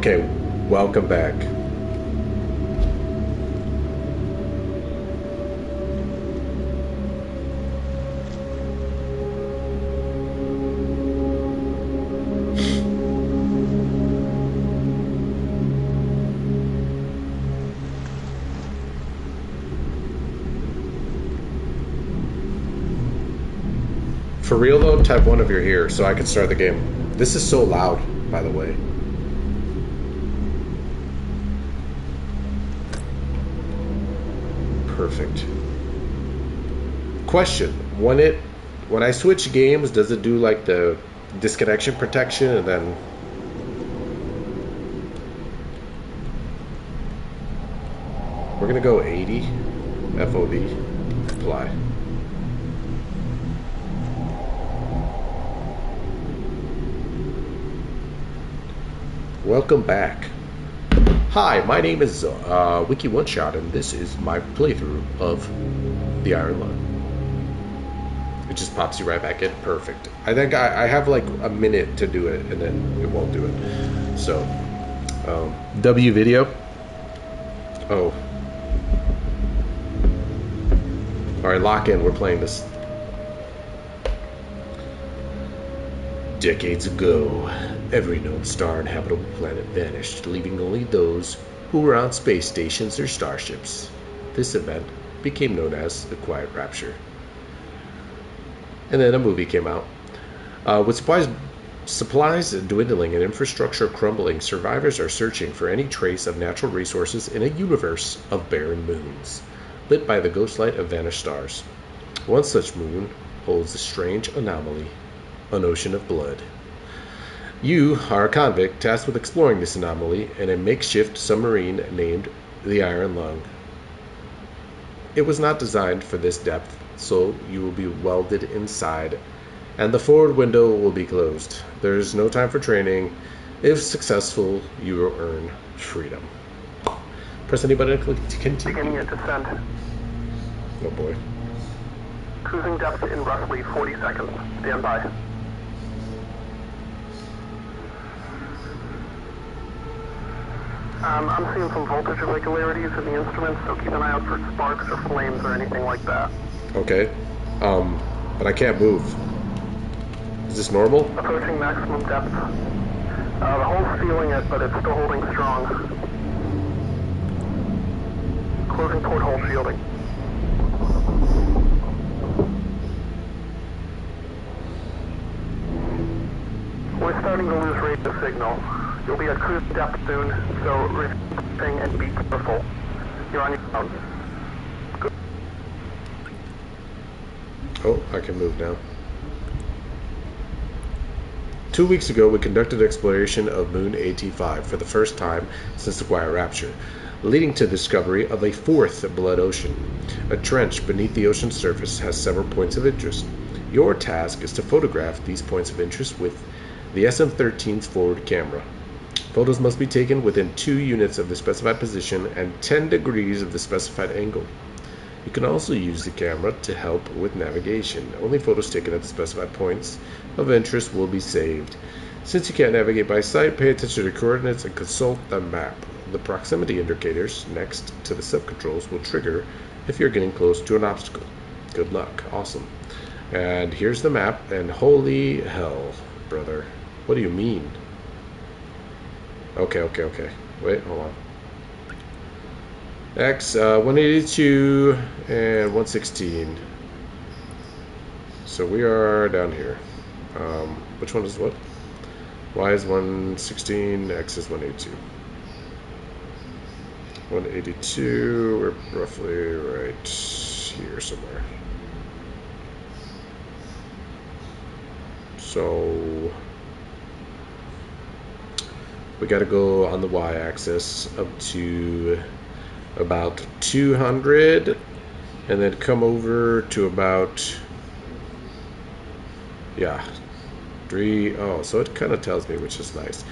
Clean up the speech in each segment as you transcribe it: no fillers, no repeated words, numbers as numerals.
Okay, welcome back. For real though, type 1 if you're here so I can start the game. This is so loud, by the way. Perfect. Question: when I switch games, does it do like the disconnection protection and then? We're gonna go 80 FOV. Apply. Welcome back. Hi, my name is Wiki One Shot, and this is my playthrough of the Iron Lung. It just pops you right back in. Perfect. I think I have like a minute to do it, and then it won't do it. So, W video. Oh. Alright, lock in. We're playing this. Decades ago, every known star and habitable planet vanished, leaving only those who were on space stations or starships. This event became known as the Quiet Rapture. And then a movie came out. With supplies dwindling and infrastructure crumbling, survivors are searching for any trace of natural resources in a universe of barren moons, lit by the ghost light of vanished stars. One such moon holds a strange anomaly, an ocean of blood. You are a convict tasked with exploring this anomaly in a makeshift submarine named the Iron Lung. It was not designed for this depth, so you will be welded inside, and the forward window will be closed. There is no time for training. If successful, you will earn freedom. Press any button to continue. Beginning your descent. Oh boy. Cruising depth in roughly 40 seconds. Stand by. I'm seeing some voltage irregularities in the instruments, so keep an eye out for sparks or flames or anything like that. Okay. But I can't move. Is this normal? Approaching maximum depth. The hull's feeling it, but it's still holding strong. Closing porthole shielding. We're starting to lose radio signal. You'll be at cruise depth soon, so repeating and be careful. You're on your own. Good. Oh, I can move now. 2 weeks ago, we conducted exploration of Moon AT5 for the first time since the Quiet Rapture, leading to the discovery of a fourth blood ocean. A trench beneath the ocean's surface has several points of interest. Your task is to photograph these points of interest with the SM-13's forward camera. Photos must be taken within 2 units of the specified position and 10 degrees of the specified angle. You can also use the camera to help with navigation. Only photos taken at the specified points of interest will be saved. Since you can't navigate by sight, pay attention to the coordinates and consult the map. The proximity indicators next to the sub-controls will trigger if you're getting close to an obstacle. Good luck. Awesome. And here's the map, and holy hell, brother. What do you mean? Okay. Wait, hold on. X, 182 and 116. So we are down here. Which one is what? Y is 116, X is 182. 182, we're roughly right here somewhere. So we got to go on the y-axis up to about 200 and then come over to about, yeah, so it kind of tells me, which is nice.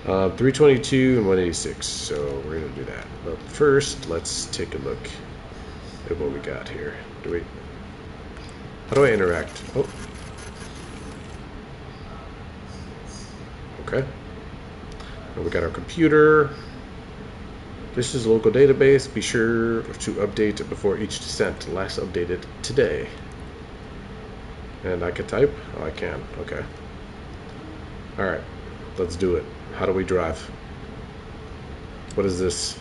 322 and 186, so we're gonna do that. But first, let's take a look at what we got here. How do I interact? Oh, okay. And we got our computer. This is a local database. Be sure to update it before each descent. Last updated today. And I can type? Oh, I can. Okay. Alright. Let's do it. How do we drive? What is this?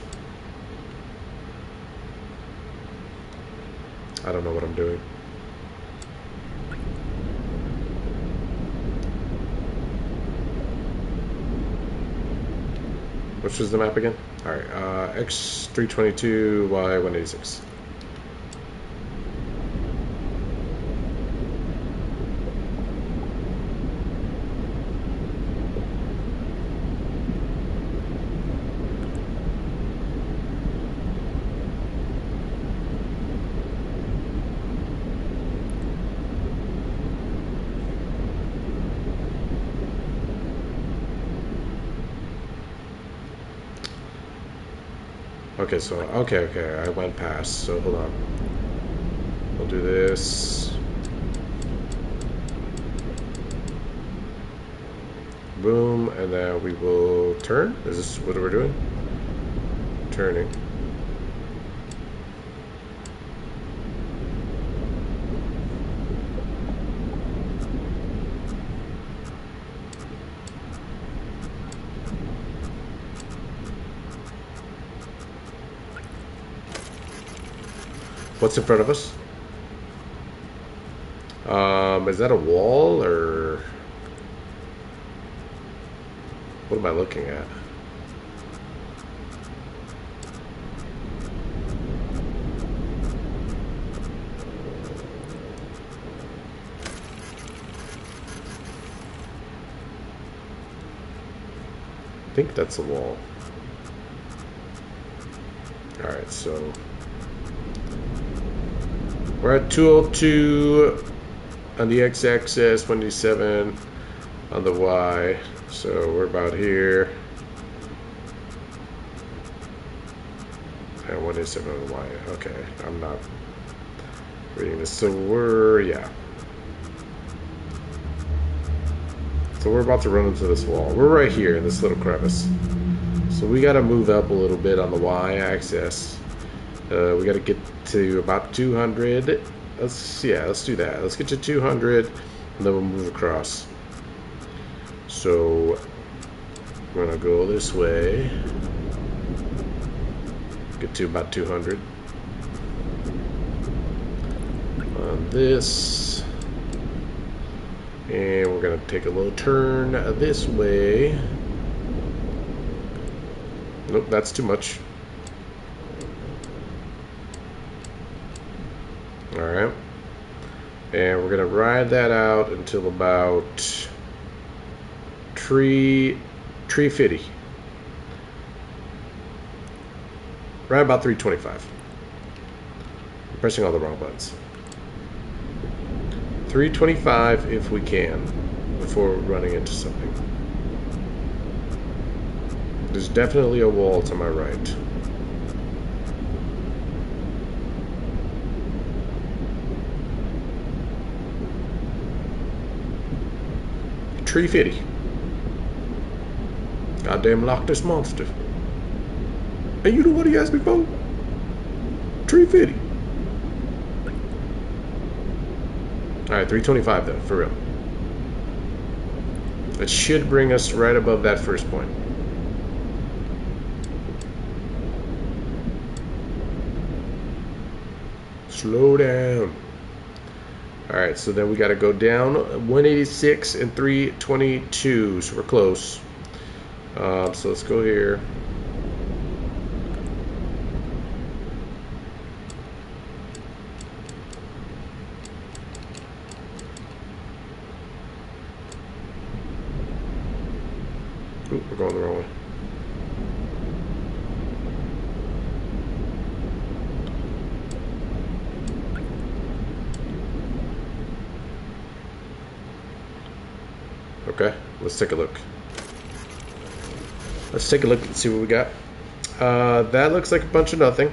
I don't know what I'm doing. Which was the map again? Alright, X322, Y186. Okay, so, okay, I went past, so hold on. We'll do this. Boom, and then we will turn. Is this what we're doing? Turning. What's in front of us? Is that a wall, or what am I looking at? I think that's a wall. Alright, so we're at 202 on the x-axis, 187 on the y, so we're about here, and 187 on the y. Okay, I'm not reading this, so yeah. So we're about to run into this wall. We're right here in this little crevice, so we got to move up a little bit on the y-axis. We got to get to about 200. Let's do that. Let's get to 200, and then we'll move across. So we're gonna go this way. Get to about 200. On this, and we're gonna take a little turn this way. Nope, that's too much. Alright, and we're gonna ride that out until about 350. Right about 325. I'm pressing all the wrong buttons. 325 if we can, before running into something. There's definitely a wall to my right. Tree Fitty. Goddamn Loch Ness Monster. And you know what he asked me for? Tree Fitty. Alright, 325 though, for real. It should bring us right above that first point. Slow down. Alright, so then we got to go down 186 and 322, so we're close. So let's go here. Ooh, we're going the wrong way. Okay, let's take a look. Let's take a look and see what we got. That looks like a bunch of nothing.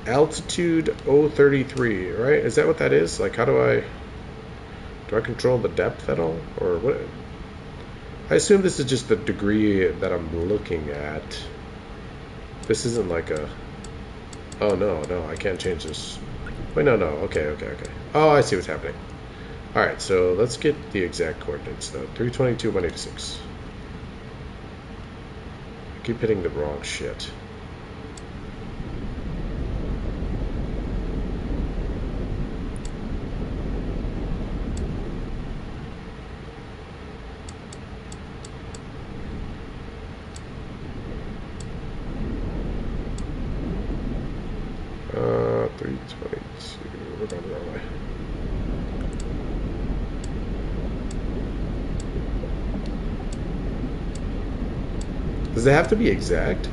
Altitude 033, right? Is that what that is? Like, how do I control the depth at all? Or what? I assume this is just the degree that I'm looking at. This isn't like a... Oh, no, I can't change this. Wait, no, okay. Oh, I see what's happening. Alright, so let's get the exact coordinates, though. 322, 186. I keep hitting the wrong shit. We're going the wrong way. Does it have to be exact?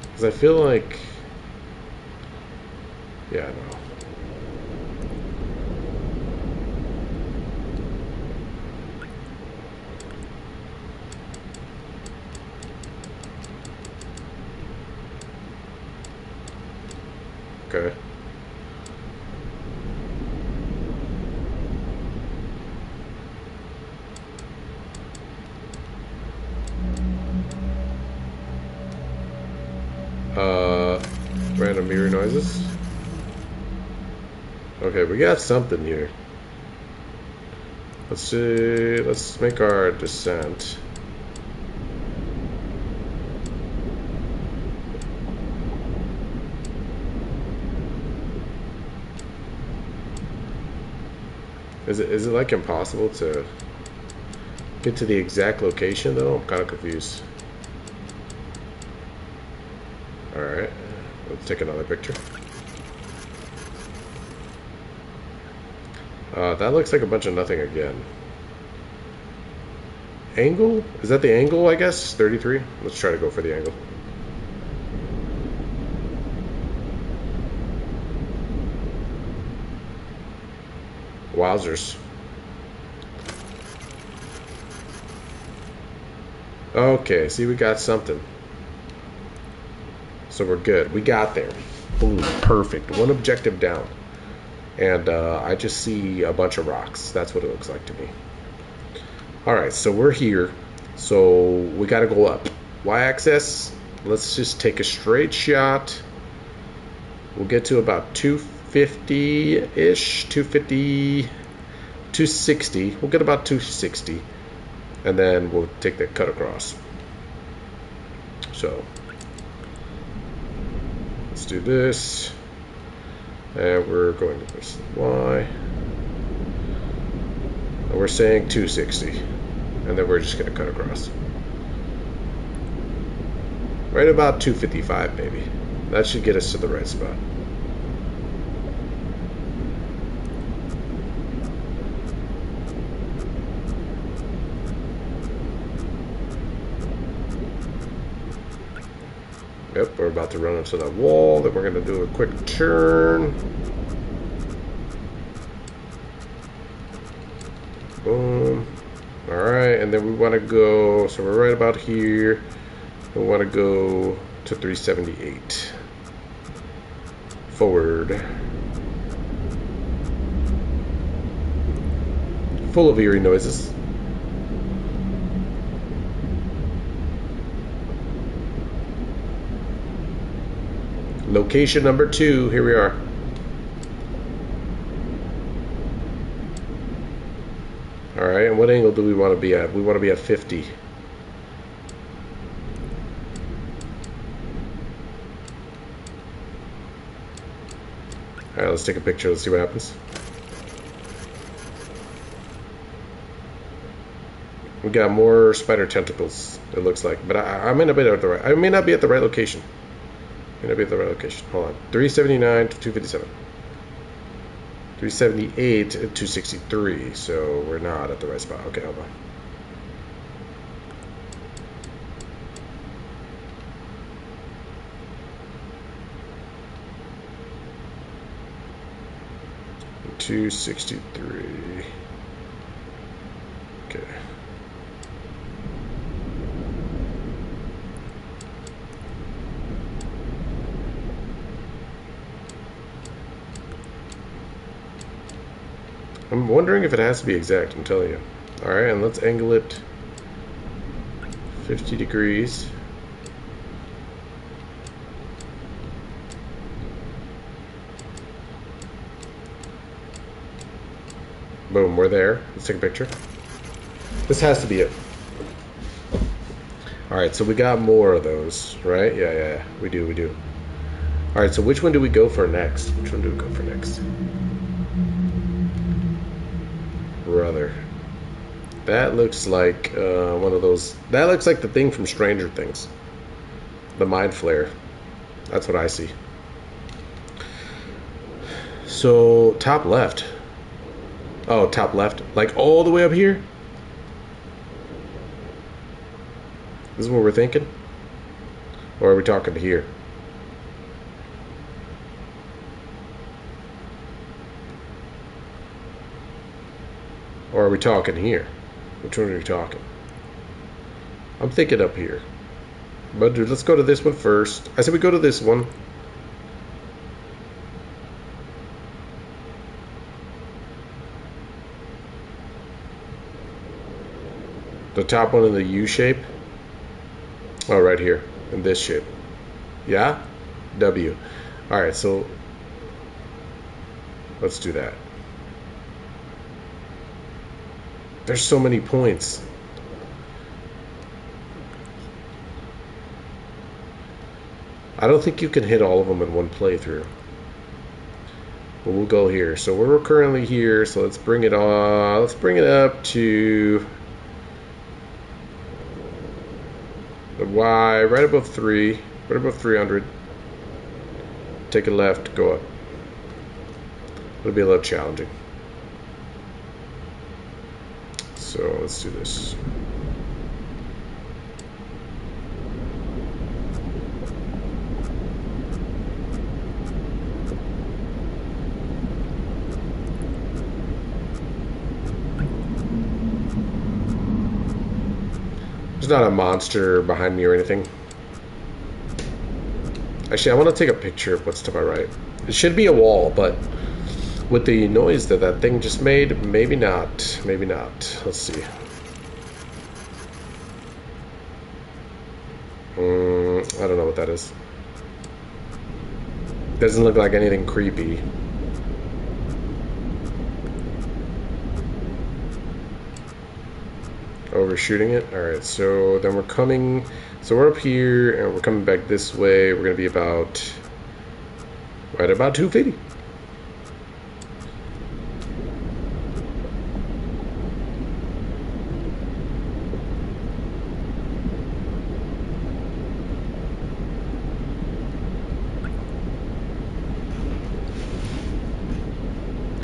Because I feel like... Yeah, no. Okay. Random mirror noises. Okay, we got something here. Let's see. Let's make our descent. Is it like impossible to get to the exact location though? I'm kind of confused. Alright, let's take another picture. That looks like a bunch of nothing again. Angle? Is that the angle, I guess? 33? Let's try to go for the angle. Wowzers. Okay, see, we got something. So we're good. We got there. Boom, perfect. One objective down. And I just see a bunch of rocks. That's what it looks like to me. Alright, so we're here. So we gotta go up. Y-axis, let's just take a straight shot. We'll get to about 250-ish, 250, 260. We'll get about 260. And then we'll take that cut across. So let's do this. And we're going to this Y. And we're saying 260. And then we're just going to cut across. Right about 255, maybe. That should get us to the right spot. Yep, we're about to run into that wall. Then we're going to do a quick turn. Boom. Alright, and then we want to go, so we're right about here. We want to go to 378. Forward. Full of eerie noises. Location number 2, here we are. Alright, and what angle do we want to be at? We want to be at 50. Alright, let's take a picture, let's see what happens. We got more spider tentacles, it looks like. But I may not be at the right, I may not be at the right location. May not be at the right location. Hold on. 379 to 257. 378 to 263. So we're not at the right spot. Okay, hold on. $263. Okay. I'm wondering if it has to be exact, I'm telling you. Alright, and let's angle it 50 degrees. Boom, we're there. Let's take a picture. This has to be it. Alright, so we got more of those, right? Yeah. We do. Alright, so which one do we go for next? Which one do we go for next? Brother. That looks like one of those... That looks like the thing from Stranger Things. The Mind Flare. That's what I see. So, top left. Oh, top left. Like all the way up here? This is what we're thinking? Or are we talking to here? Or are we talking here? Which one are we talking? I'm thinking up here. But dude, let's go to this one first. I said we go to this one. The top one in the U shape. Oh, right here. In this shape. Yeah? W. Alright, so let's do that. There's so many points. I don't think you can hit all of them in one playthrough. But we'll go here. So we're currently here, so let's bring it on. Let's bring it up to the Y, right above 3, right above 300. Take a left, go up. It'll be a little challenging. So let's do this. There's not a monster behind me or anything. Actually, I want to take a picture of what's to my right. It should be a wall, but with the noise that that thing just made, maybe not. Maybe not. Let's see. I don't know what that is. Doesn't look like anything creepy. Overshooting it. Alright, so then we're coming. So we're up here and we're coming back this way. We're going to be about right about 250.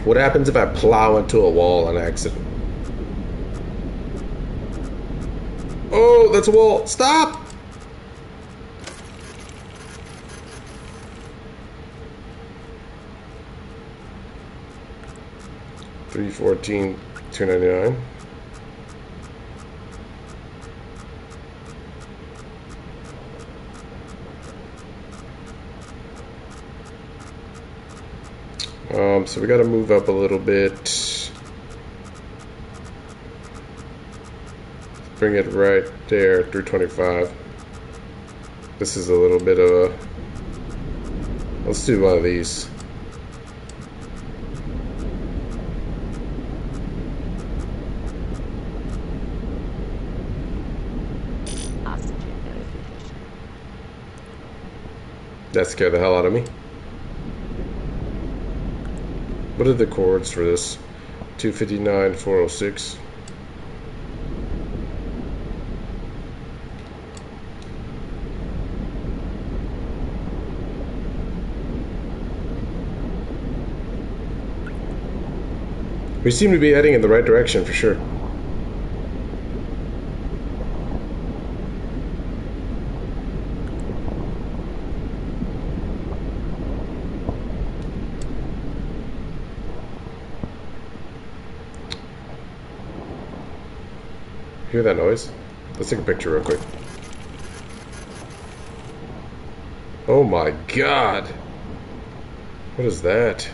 What happens if I plow into a wall on accident? Oh, that's a wall. Stop! $314, $299. So we got to move up a little bit. Bring it right there, 325. This is a little bit of a... Let's do one of these. That scared the hell out of me. What are the chords for this? 259, 406. We seem to be heading in the right direction for sure. Hear that noise? Let's take a picture real quick. Oh my god! What is that?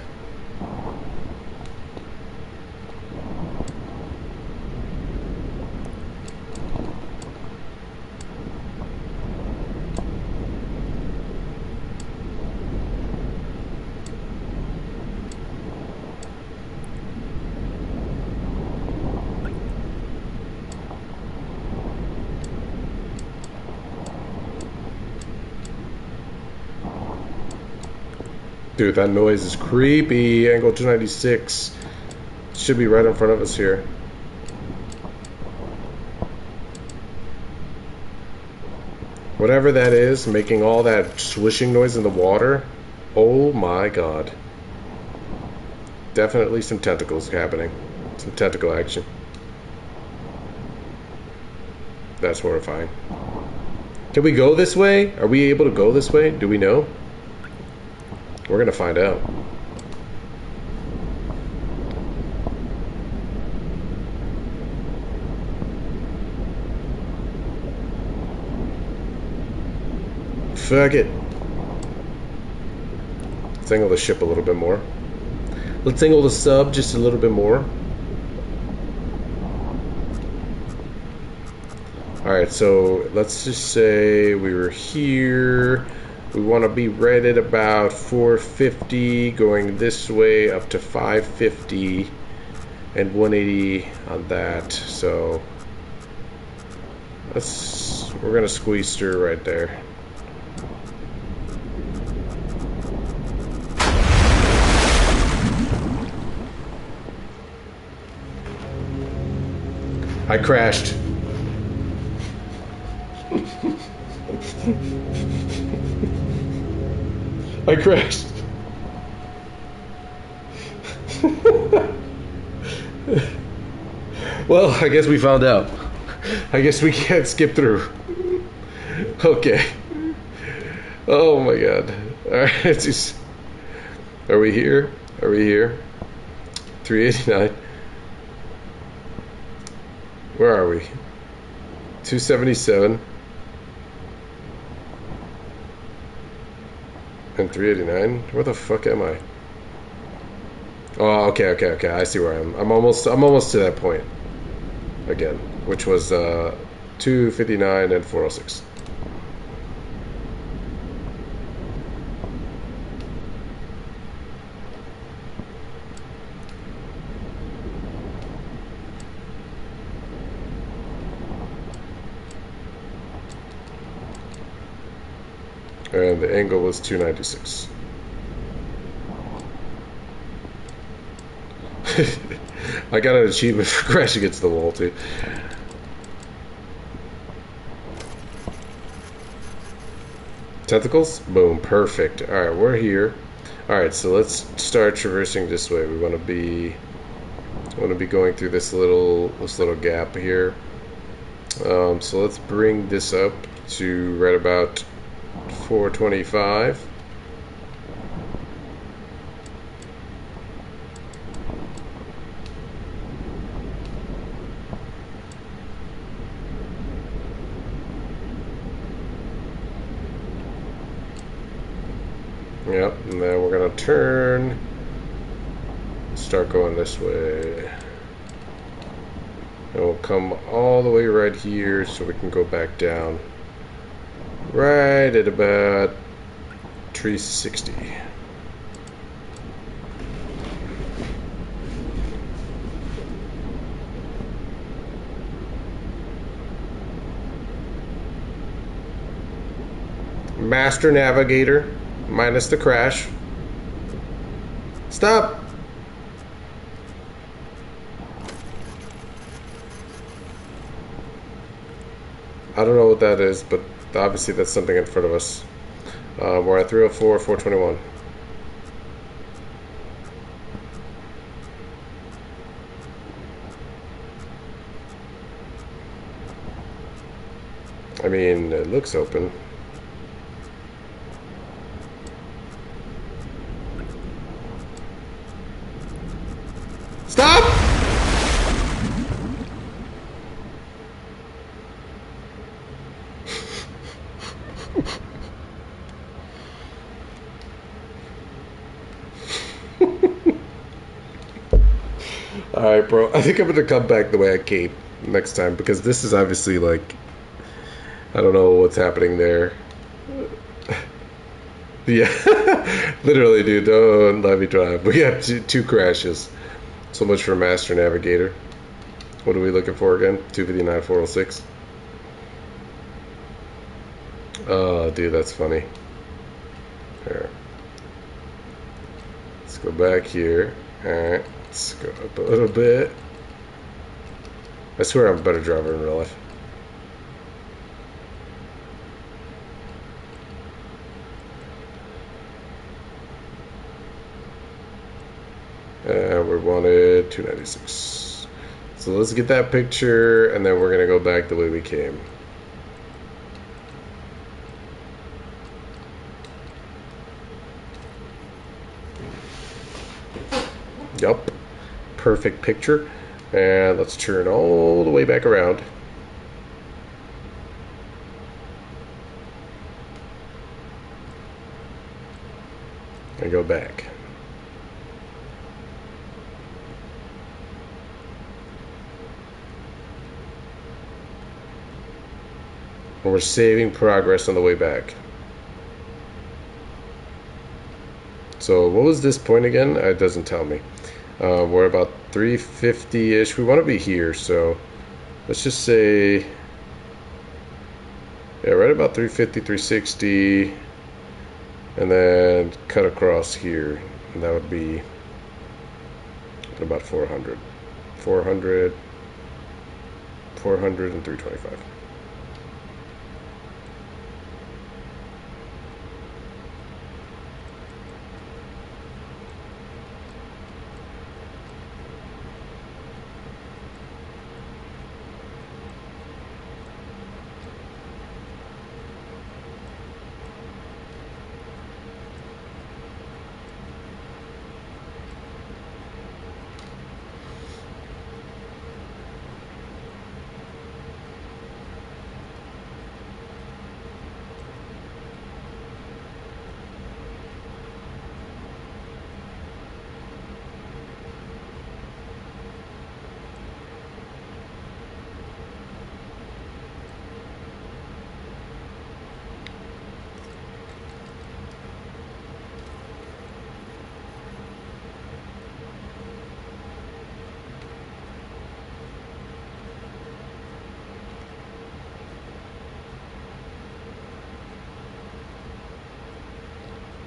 Dude, that noise is creepy. Angle 296. Should be right in front of us here. Whatever that is, making all that swishing noise in the water. Oh my god. Definitely some tentacles happening. Some tentacle action. That's horrifying. Can we go this way? Are we able to go this way? Do we know? We're gonna find out. Fuck it. Let's angle the ship a little bit more. Let's angle the sub just a little bit more. Alright, so let's just say we were here. We want to be right at about 450, going this way up to 550, and 180 on that. So we're gonna squeeze through right there. I crashed. I crashed. Well, I guess we found out. I guess we can't skip through. Okay. Oh my god. Alright, it's just... Are we here? Are we here? 389. Where are we? 277. And 389? Where the fuck am I? Oh, okay. I see where I am. I'm almost to that point again, which was 259 and 406. And the angle was 296. I got an achievement for crashing against the wall too. Tentacles? Boom, perfect. Alright, we're here. Alright, so let's start traversing this way. We want to be going through this little gap here. So let's bring this up to right about 425. Yep, and then we're gonna turn, start going this way, and we'll come all the way right here so we can go back down right at about 360. Master Navigator minus the crash. Stop. I don't know what that is, but obviously that's something in front of us. We're at 304, 421. I mean, it looks open. Stop! Alright, bro. I think I'm gonna come back the way I came next time, because this is obviously like, I don't know what's happening there. Yeah, literally, dude. Don't let me drive. We got two crashes. So much for Master Navigator. What are we looking for again? 259, 406. Oh, dude, that's funny. Here. Let's go back here. Alright, let's go up a little bit. I swear I'm a better driver in real life. We wanted 296. So let's get that picture, and then we're going to go back the way we came. Yup. Perfect picture. And let's turn all the way back around. And go back. And we're saving progress on the way back. So what was this point again? It doesn't tell me. We're about 350-ish. We want to be here, so let's just say, yeah, right about 350, 360, and then cut across here, and that would be about 400. 400, 400, and 325.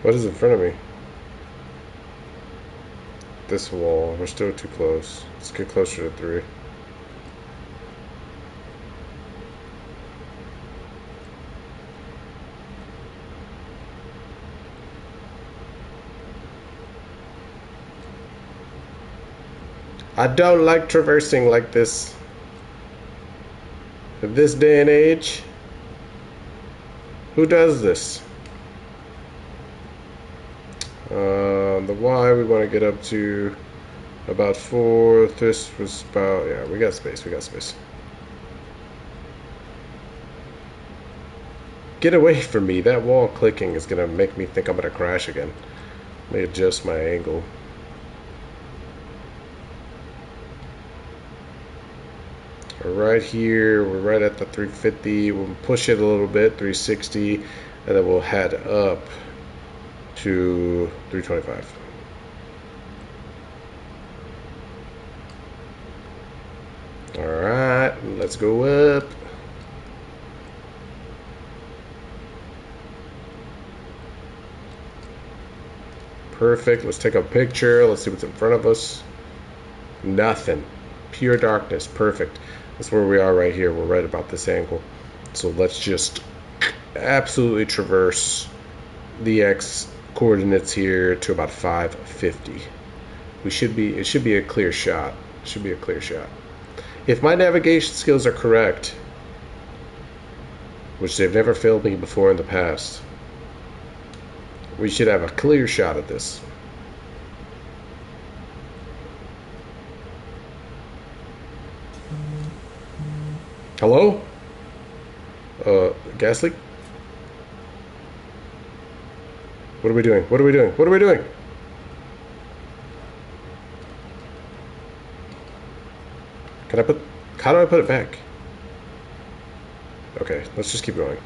What is in front of me? This wall. We're still too close. Let's get closer to 3. I don't like traversing like this. In this day and age, who does this? The Y we want to get up to about 4. This was about, yeah, we got space, we got space. Get away from me. That wall clicking is going to make me think I'm going to crash again. Let me adjust my angle. Right here, we're right at the 350. We'll push it a little bit, 360, and then we'll head up to 325. Alright, let's go up. Perfect. Let's take a picture. Let's see what's in front of us. Nothing. Pure darkness. Perfect. That's where we are right here. We're right about this angle. So let's just absolutely traverse the X coordinates here to about 550. It should be a clear shot. It should be a clear shot. If my navigation skills are correct, which they've never failed me before in the past, we should have a clear shot at this. Hello? Gas leak? What are we doing? What are we doing? What are we doing? How do I put it back? Okay, let's just keep going.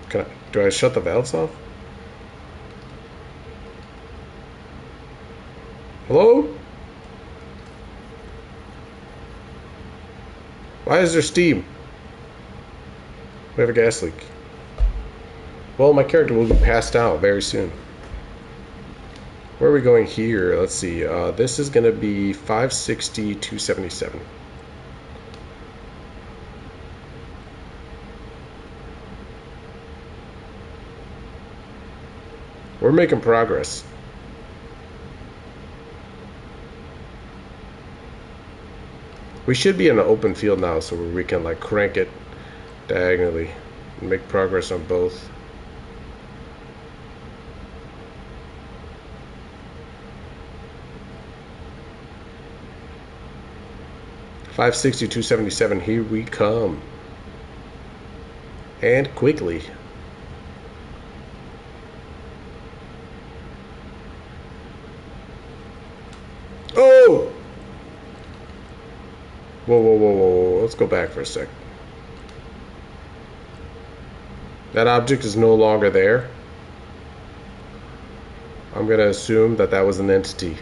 Do I shut the valves off? Hello? Why is there steam? We have a gas leak. Well, my character will be passed out very soon. Where are we going here? Let's see. This is going to be 560, 277. We're making progress. We should be in an open field now, so we can like crank it diagonally and make progress on both. .560, 277. Here we come, and quickly. Oh! Whoa, whoa, whoa, whoa. Let's go back for a sec. That object is no longer there. I'm going to assume that that was an entity.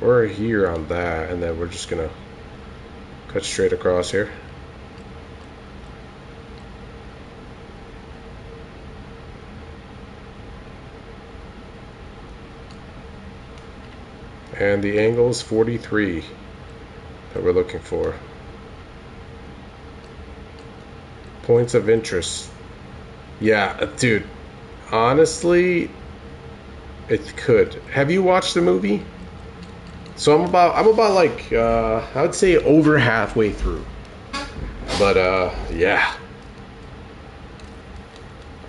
We're here on that, and then we're just going to cut straight across here. And the angle is 43 that we're looking for. Points of interest. Yeah, dude. Honestly, it could. Have you watched the movie? So I'm about like I would say over halfway through. But yeah.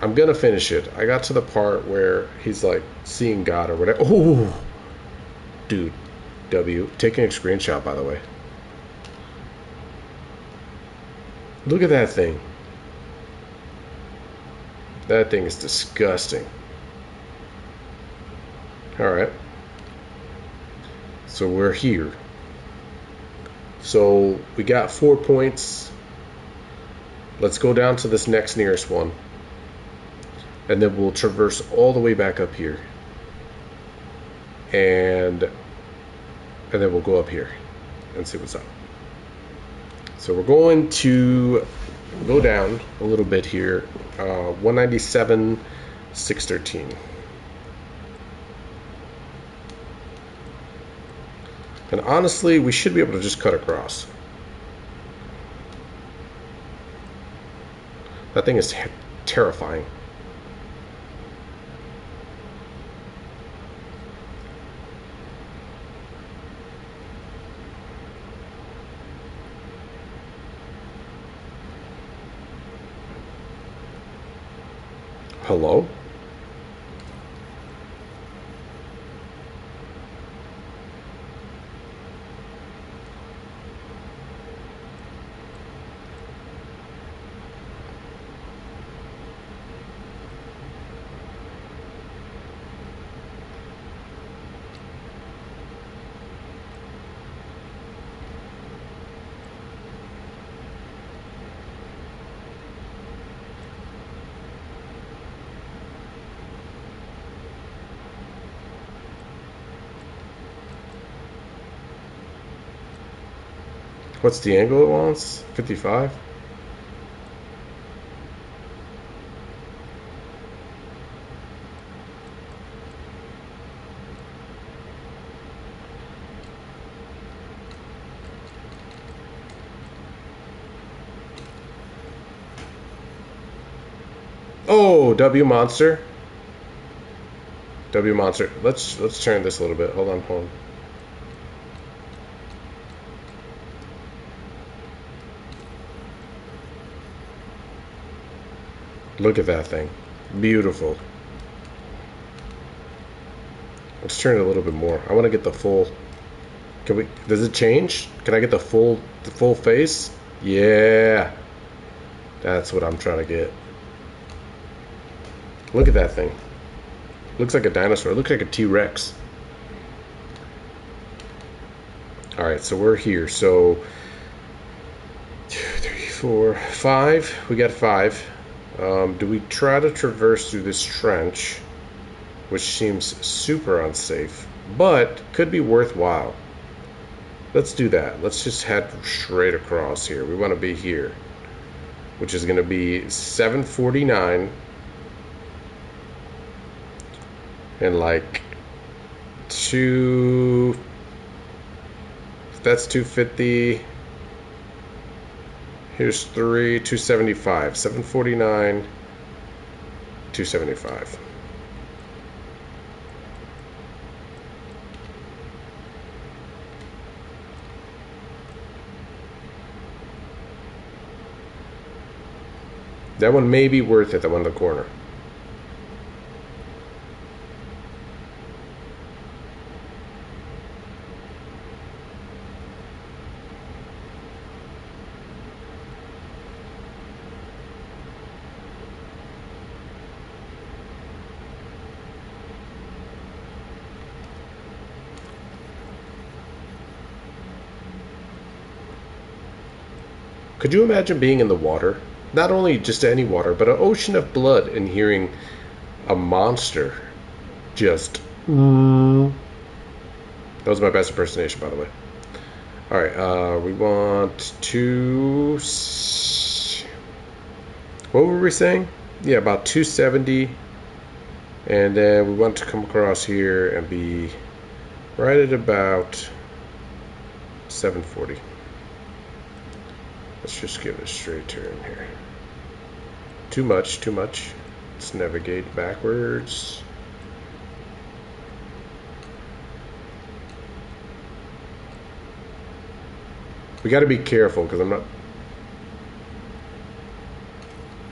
I'm gonna finish it. I got to the part where he's like seeing God or whatever. Oh, dude. W. Taking a screenshot, by the way. Look at that thing. That thing is disgusting. Alright. So we're here. So we got 4 points. Let's go down to this next nearest one. And then we'll traverse all the way back up here. And then we'll go up here and see what's up. So we're going to go down a little bit here. 197, 613. And honestly, we should be able to just cut across. That thing is terrifying. Hello? What's the angle it wants? 55? Oh, W monster. W monster. Let's turn this a little bit. Hold on. Look at that thing. Beautiful. Let's turn it a little bit more. I want to get the full. Can we? Does it change? Can I get the full face? Yeah. That's what I'm trying to get. Look at that thing. Looks like a dinosaur. It looks like a T-Rex. Alright, so we're here. So 2, 3, 4, 5. We got 5. Do we try to traverse through this trench, which seems super unsafe, but could be worthwhile? Let's do that. Let's just head straight across here. We want to be here, which is going to be 749 and like 2. That's 250. Here's 3, 275. 749, 275. That one may be worth it, that one in the corner. Could you imagine being in the water? Not only just any water, but an ocean of blood, and hearing a monster just... That was my best impersonation, by the way. Alright, we want to... What were we saying? Yeah, about 270. And then we want to come across here and be right at about 740. Let's just give it a straight turn here. Too much, too much. Let's navigate backwards. We got to be careful because I'm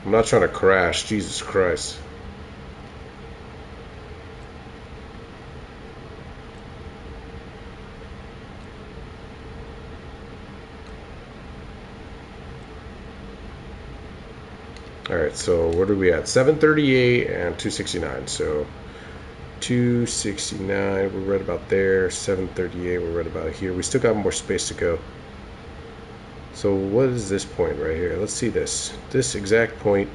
not trying to crash. Jesus Christ. Alright, so what are we at? 738 and 269. So 269, we're right about there. 738, we're right about here. We still got more space to go. So what is this point right here? Let's see this. This exact point,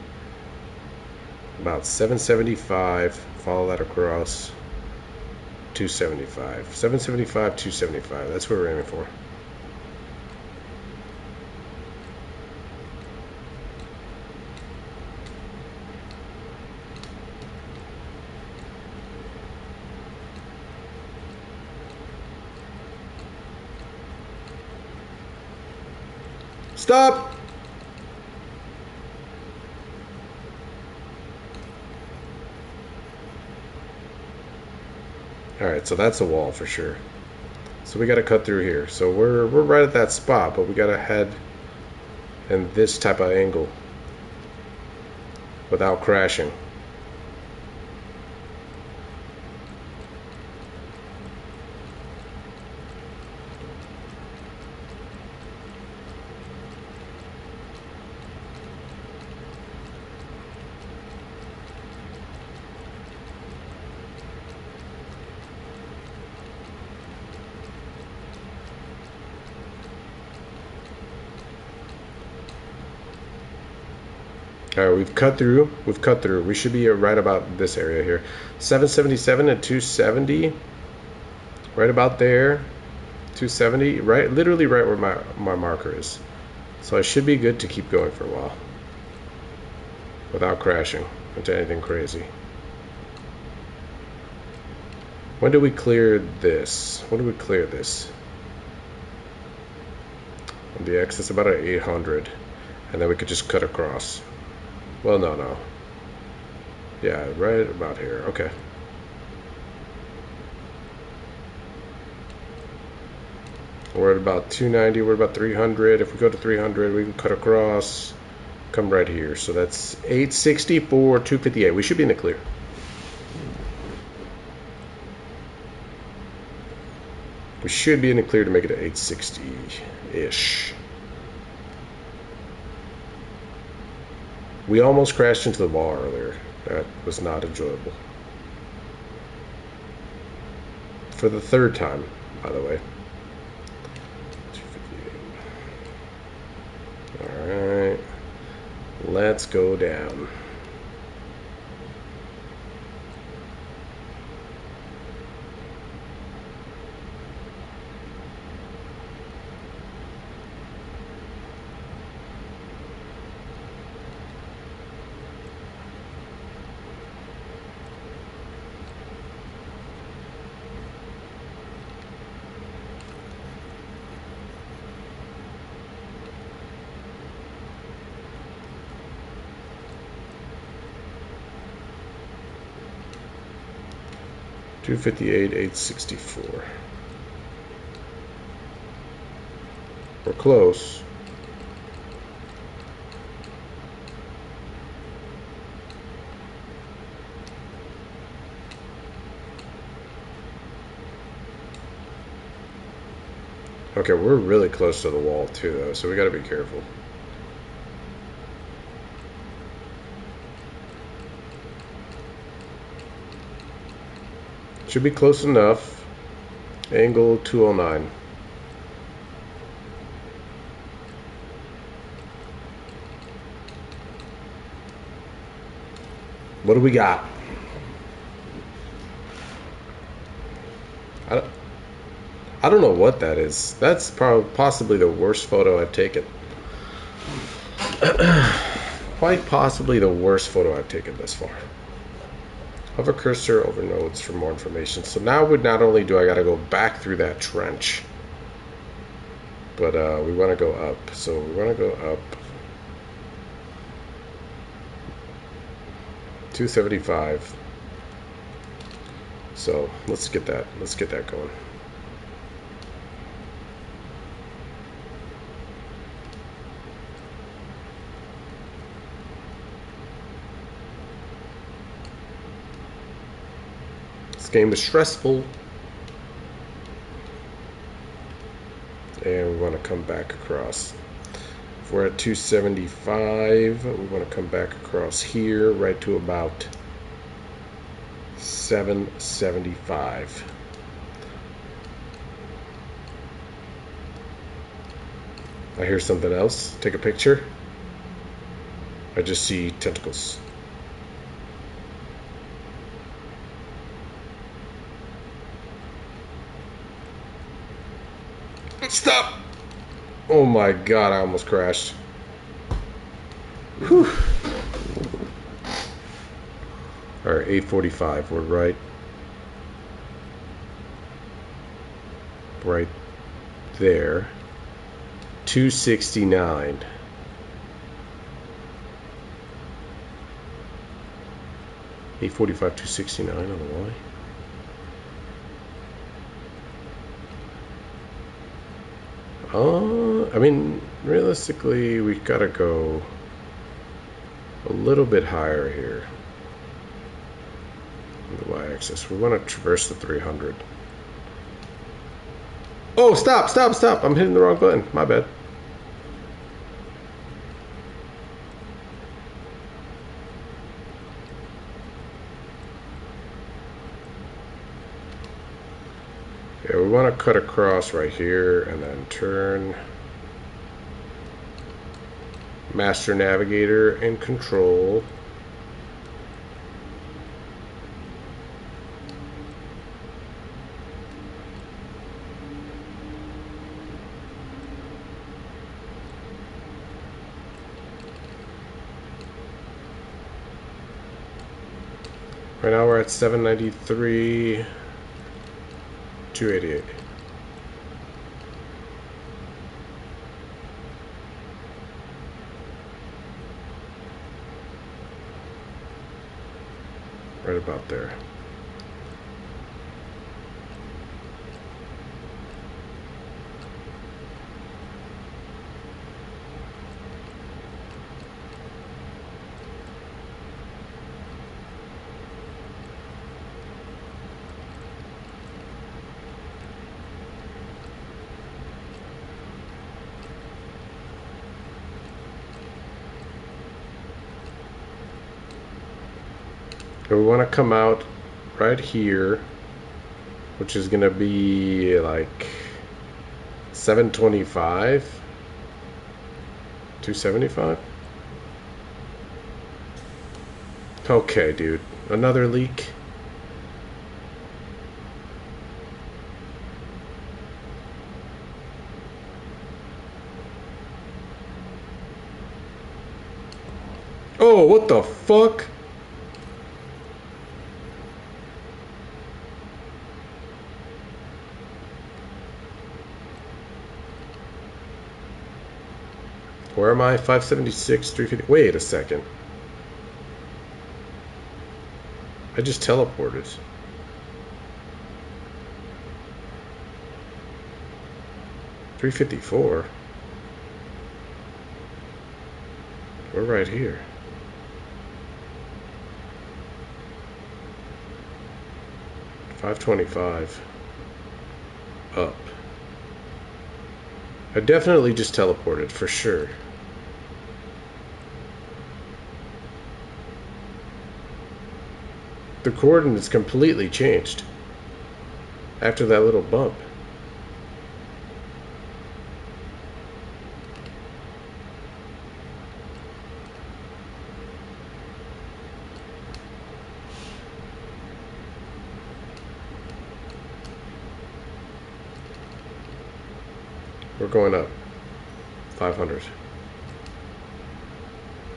about 775. Follow that across. 275. 775, 275. That's what we're aiming for. Stop! Alright, so that's a wall for sure. So we gotta cut through here. So we're right at that spot, but we gotta head in this type of angle without crashing. Alright, we've cut through. We should be right about this area here. 777 and 270. Right about there. 270. Right, literally right where my marker is. So I should be good to keep going for a while. Without crashing into anything crazy. When do we clear this? When do we clear this? On the X, it's about an 800. And then we could just cut across. Well, no. Yeah, right about here. Okay. We're at about 290. We're about 300. If we go to 300, we can cut across. Come right here. So that's 860 for 258. We should be in the clear. We should be in the clear to make it at 860-ish. We almost crashed into the wall earlier. That was not enjoyable. For the third time, by the way. Alright. Let's go down. 258, 864. We're close. Okay, we're really close to the wall too, though, so we gotta be careful. Should be close enough. Angle 209. What do we got? I don't know what that is. That's probably possibly the worst photo I've taken. Quite possibly the worst photo I've taken thus far. Hover cursor over nodes for more information. So now not only do I got to go back through that trench, but we want to go up. So we want to go up 275. So let's get that going. This game is stressful. And we want to come back across. If we're at 275, we want to come back across here right to about 775. I hear something else. Take a picture. I just see tentacles. Stop! Oh my god, I almost crashed. Whew. Alright, 845. We're right there. 269. $845, 269 on the Y. I mean, realistically, we gotta go a little bit higher here. The y-axis. We want to traverse the 300. Oh, stop! I'm hitting the wrong button. My bad. Yeah, we want to cut across right here and then turn. Master Navigator and Control. Right now we're at 793, 288. Right about there. And we want to come out right here, which is going to be like 725, 275. Okay, dude. Another leak. Oh, what the fuck? Where am I? 576, 350. Wait a second. I just teleported. 354. We're right here. $525. Up. I definitely just teleported for sure. The coordinates completely changed after that little bump. We're going up. 500.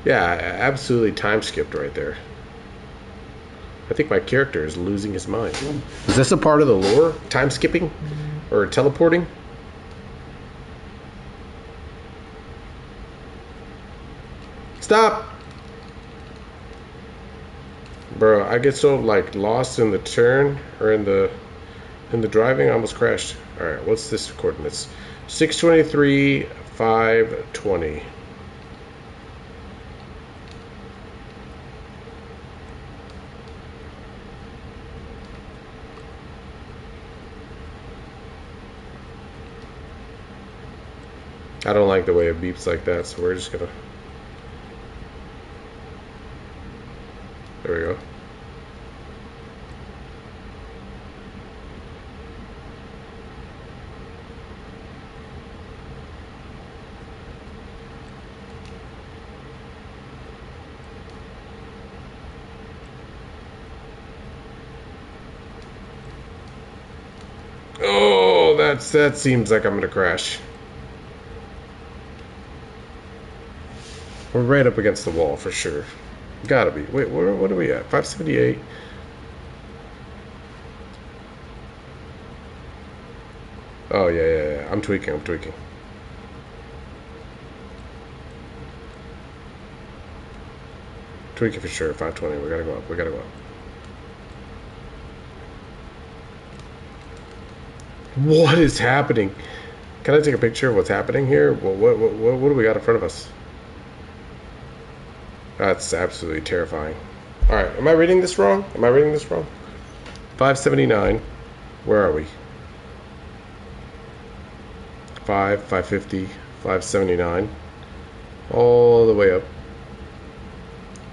Yeah, I absolutely time skipped right there. I think my character is losing his mind. Is this a part of the lore? Time skipping? Or teleporting? Stop! Bro, I get so like lost in the turn or in the driving, I almost crashed. Alright, what's this coordinates? 623, 520. I don't like the way it beeps like that, so we're just gonna... There we go. Oh, that seems like I'm gonna crash. We're right up against the wall for sure. Gotta be. Wait, what are we at? 578. Oh yeah. I'm tweaking. Tweaking for sure. 520. We gotta go up. What is happening? Can I take a picture of what's happening here? What do we got in front of us? That's absolutely terrifying. Alright, am I reading this wrong? 579. Where are we? 550, 579. All the way up.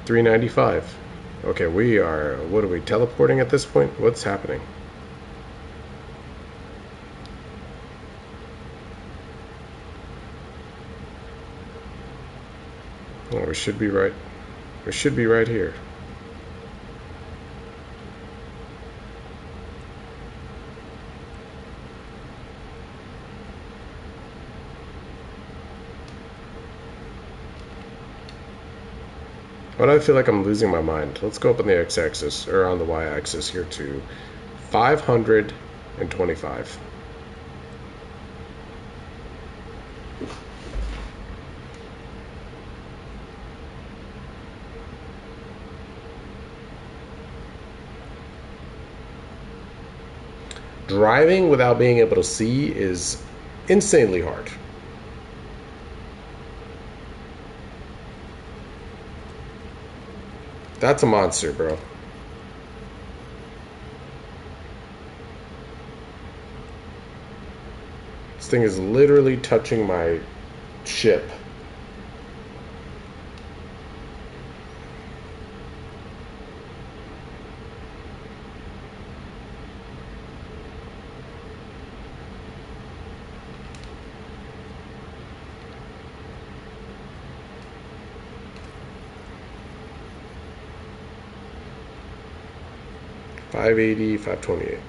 395. Okay, we are... What are we, teleporting at this point? What's happening? Oh, we should be right. We should be right here. Why do I feel like I'm losing my mind? Let's go up on the x-axis, or on the y-axis here to 525. Driving without being able to see is insanely hard. That's a monster, bro. This thing is literally touching my ship. $580, $528.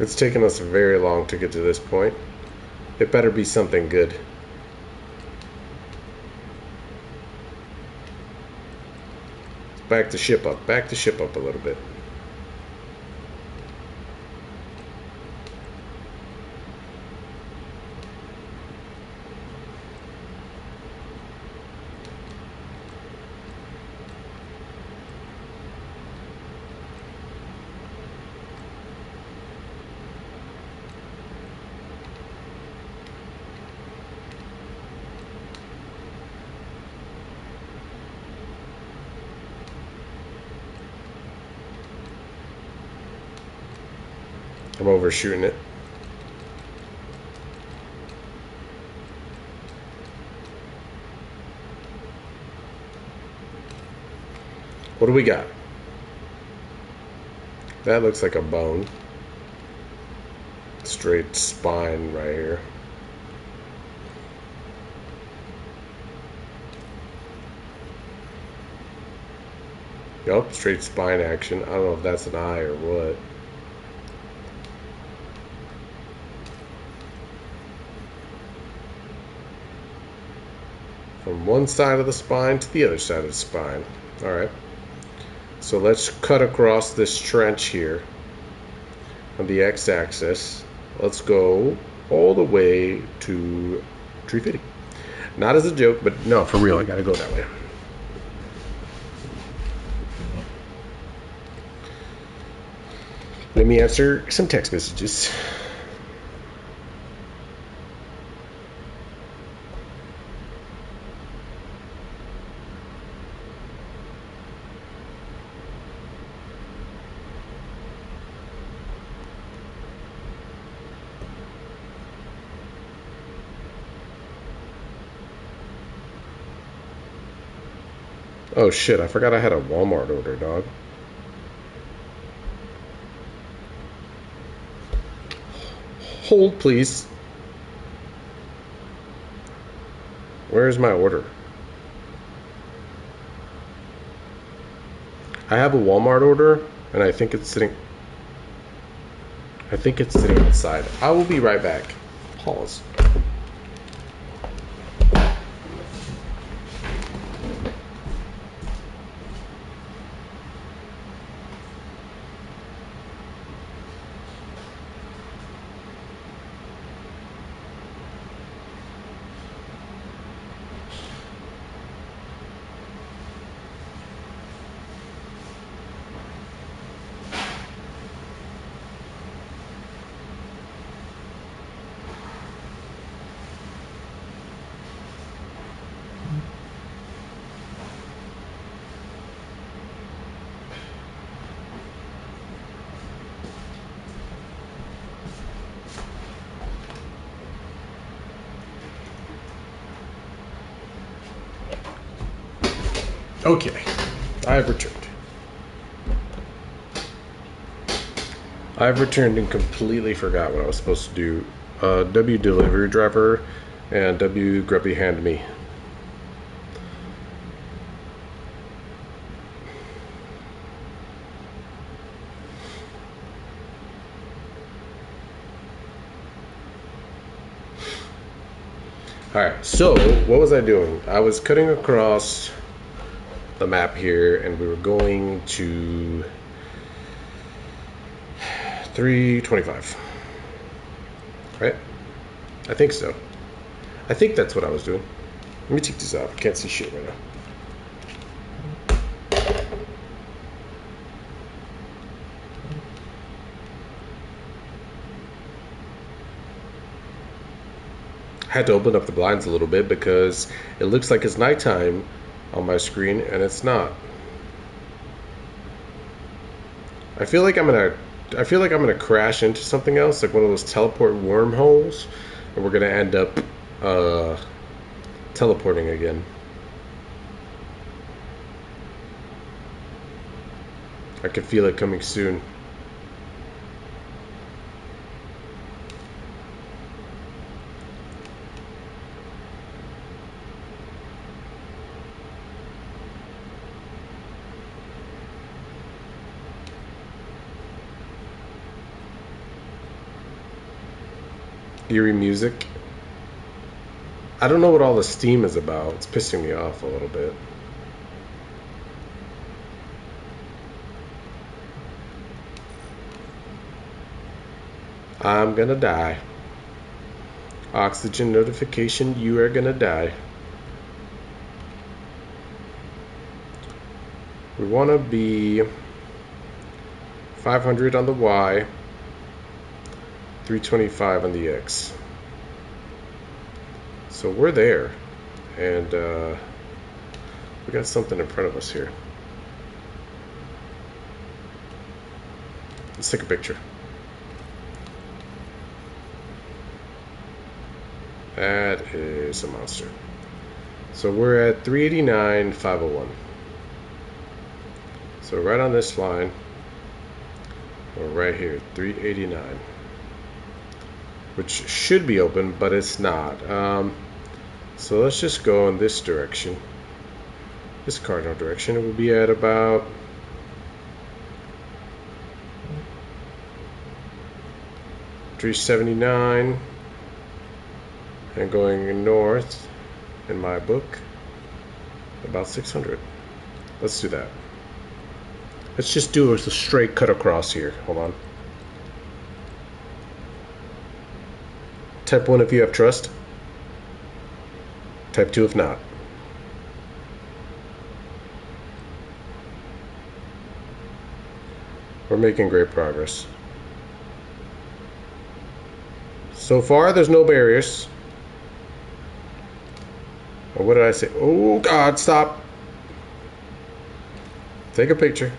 It's taken us very long to get to this point. It better be something good. Back the ship up. Back the ship up a little bit. I'm overshooting it. What do we got? That looks like a bone. Straight spine right here. Yup, straight spine action. I don't know if that's an eye or what. From one side of the spine to the other side of the spine. Alright. So let's cut across this trench here on the x-axis. Let's go all the way to 350. Not as a joke, but no, for real, I gotta go that way. Let me answer some text messages. Oh shit, I forgot I had a Walmart order, dog. Hold, please. Where's my order? I have a Walmart order, and I think it's sitting outside. I will be right back. Pause. Okay, I have returned. I've returned and completely forgot what I was supposed to do. W delivery driver and W grubby hand me. Alright, so what was I doing? I was cutting across the map here and we were going to 325. Right? I think so. I think that's what I was doing. Let me take this off. I can't see shit right now. I had to open up the blinds a little bit because it looks like it's nighttime on my screen and it's not. I feel like I'm gonna crash into something else, like one of those teleport wormholes, and we're gonna end up teleporting again. I can feel it coming soon. eerie music. I don't know what all the steam is about. It's pissing me off a little bit. I'm gonna die. Oxygen notification, you are gonna die. We want to be 500 on the Y, 325 on the X. So we're there, and we got something in front of us here. Let's take a picture. That is a monster. So we're at 389, 501. So right on this line, we're right here, 389, which should be open, but it's not. So let's just go in this direction, this cardinal direction. It will be at about 379, and going north in my book about 600. Let's do that. Let's just do a straight cut across here. Hold on. Type 1 if you have trust. Type 2 if not. We're making great progress. So far, there's no barriers. Or what did I say? Oh, God, stop. Take a picture.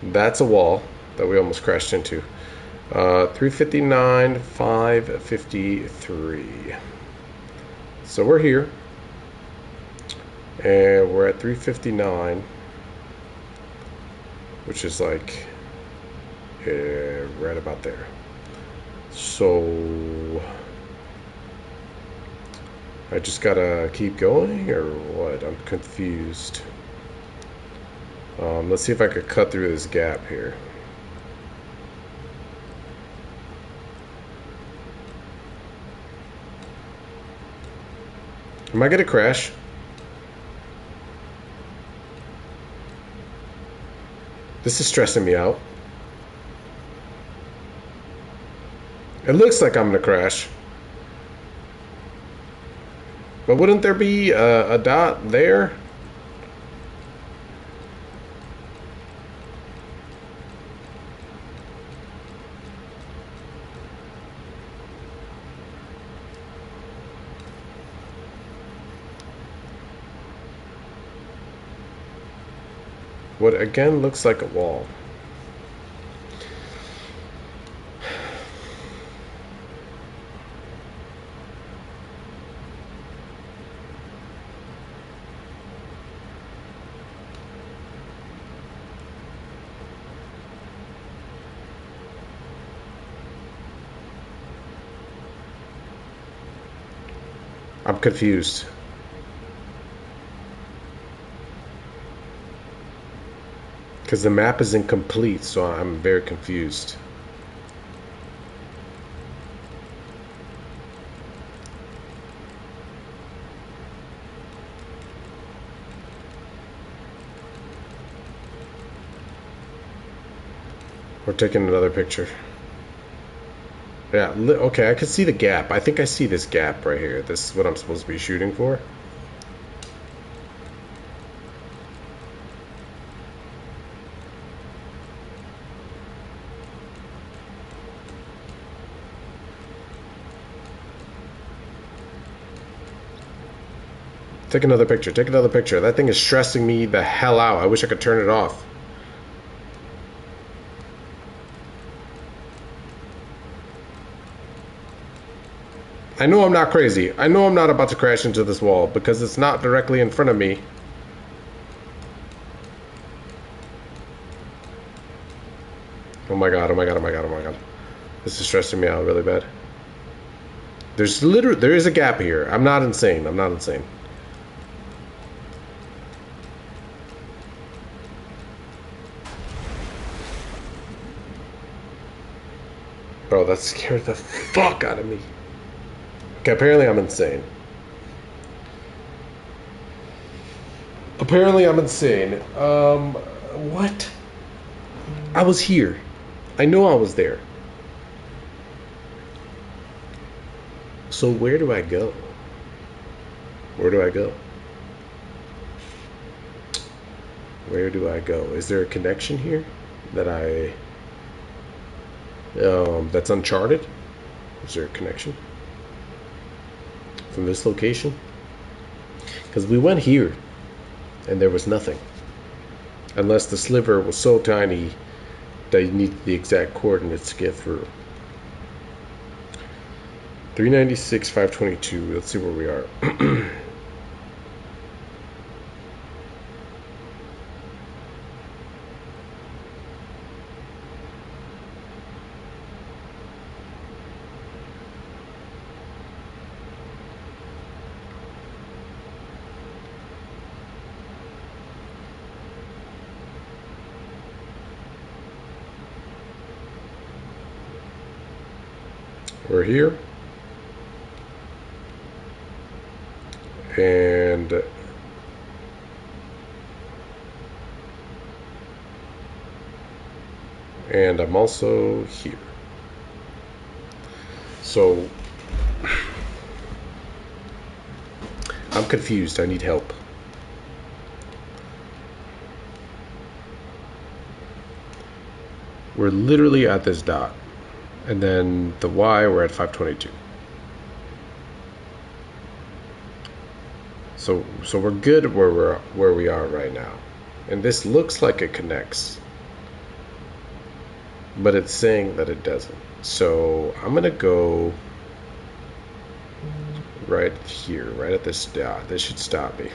That's a wall that we almost crashed into. 359, 553. So we're here. And we're at 359. Which is like right about there. So I just gotta keep going or what? I'm confused. Let's see if I could cut through this gap here. Am I gonna crash? This is stressing me out. It looks like I'm gonna crash. But wouldn't there be a dot there? What again looks like a wall. I'm confused. Because the map is incomplete, so I'm very confused. We're taking another picture. Yeah, okay, I can see the gap. I think I see this gap right here. This is what I'm supposed to be shooting for. Take another picture. Take another picture. That thing is stressing me the hell out. I wish I could turn it off. I know I'm not crazy. I know I'm not about to crash into this wall because it's not directly in front of me. Oh my god, oh my god, oh my god, oh my god. This is stressing me out really bad. There is a gap here. I'm not insane. I'm not insane. Bro, that scared the fuck out of me. Okay, apparently I'm insane. What? I was here. I know I was there. So where do I go? Where do I go? Where do I go? Is there a connection here that that's uncharted? Is there a connection from this location? Because we went here and there was nothing. Unless the sliver was so tiny that you need the exact coordinates to get through. 396, 522. Let's see where we are. We're here. And I'm also here. So I'm confused. I need help. We're literally at this dot. And then the Y, we're at 522. So we're good where we are right now. And this looks like it connects. But it's saying that it doesn't. So I'm gonna go right here, right at this dot. This should stop me.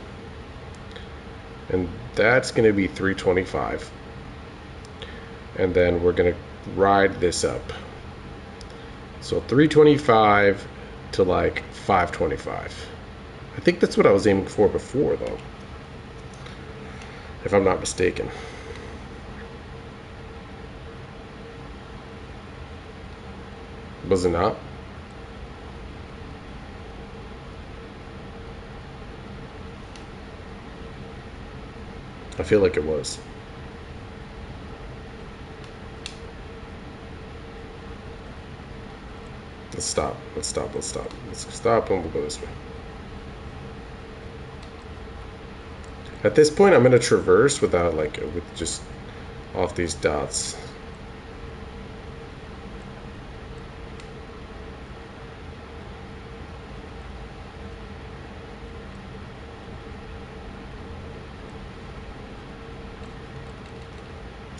And that's gonna be 325. And then we're gonna ride this up. So 325 to like 525. I think that's what I was aiming for before, though, if I'm not mistaken. Was it not? I feel like it was. Let's stop and we'll go this way. At this point, I'm going to traverse without, like, with just off these dots.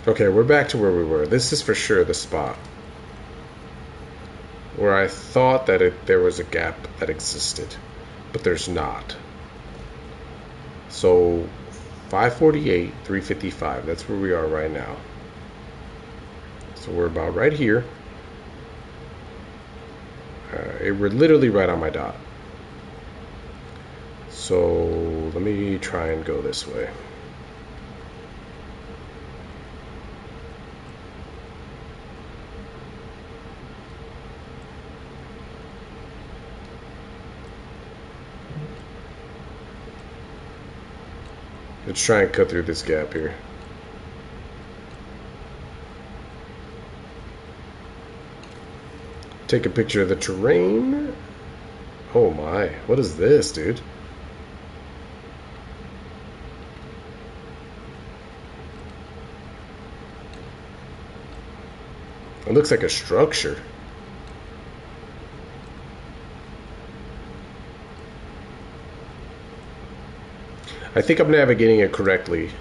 Okay, we're back to where we were. This is for sure the spot where I thought that there was a gap that existed, but there's not. So 548, 355, that's where we are right now. So we're about right here. We're literally right on my dot. So let me try and go this way. Let's try and cut through this gap here. Take a picture of the terrain. Oh my, what is this, dude? It looks like a structure. I think I'm navigating it correctly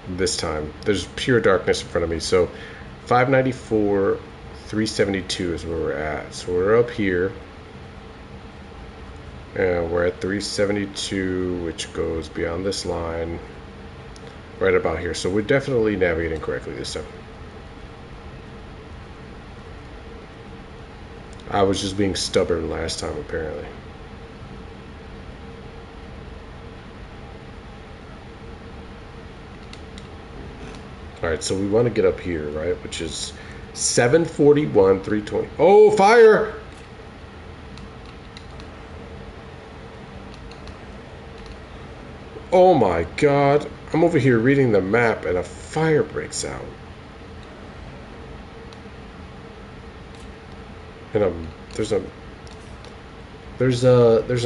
this time. There's pure darkness in front of me. So 594, 372 is where we're at. So we're up here. And we're at 372, which goes beyond this line. Right about here. So we're definitely navigating correctly this time. I was just being stubborn last time, apparently. All right, so we want to get up here, right? Which is 741, 320. Oh, fire! Oh my God. I'm over here reading the map and a fire breaks out. And there's a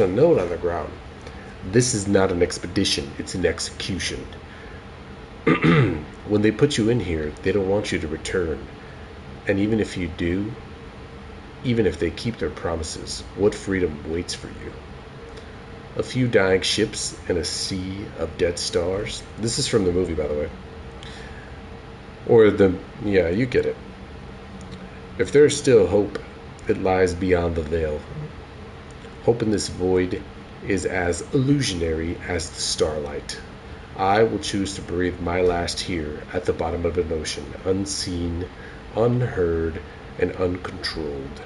note on the ground. This is not an expedition, it's an execution. When they put you in here, they don't want you to return. And even if you do, even if they keep their promises, what freedom waits for you? A few dying ships and a sea of dead stars. This is from the movie, by the way. Yeah, you get it. If there's still hope, it lies beyond the veil. Hope in this void is as illusionary as the starlight. I will choose to breathe my last here at the bottom of an ocean, unseen, unheard, and uncontrolled.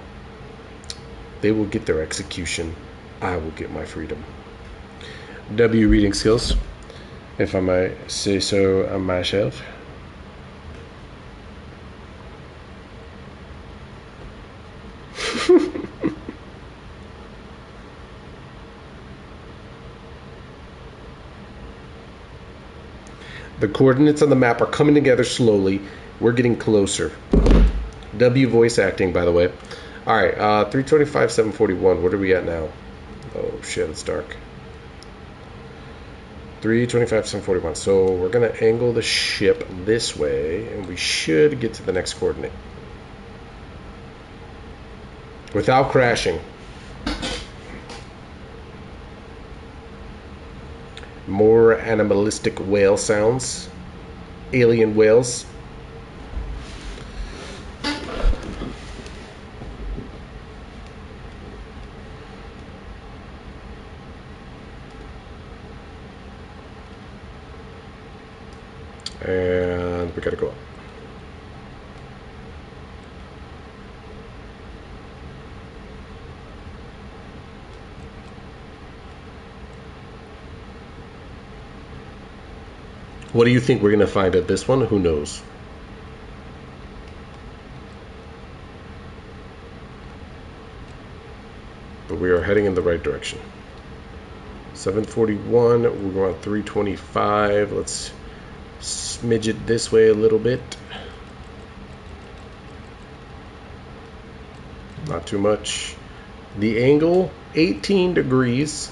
They will get their execution. I will get my freedom. W reading skills, if I might say so myself. The coordinates on the map are coming together slowly. We're getting closer. W voice acting, by the way. All right, 325, 741. What are we at now? Oh, shit, it's dark. 325, 741. So we're going to angle the ship this way, and we should get to the next coordinate without crashing. More animalistic whale sounds. Alien whales. And we gotta go up. What do you think we're going to find at this one? Who knows? But we are heading in the right direction. 741, we're going 325. Let's smidge it this way a little bit. Not too much. The angle, 18 degrees.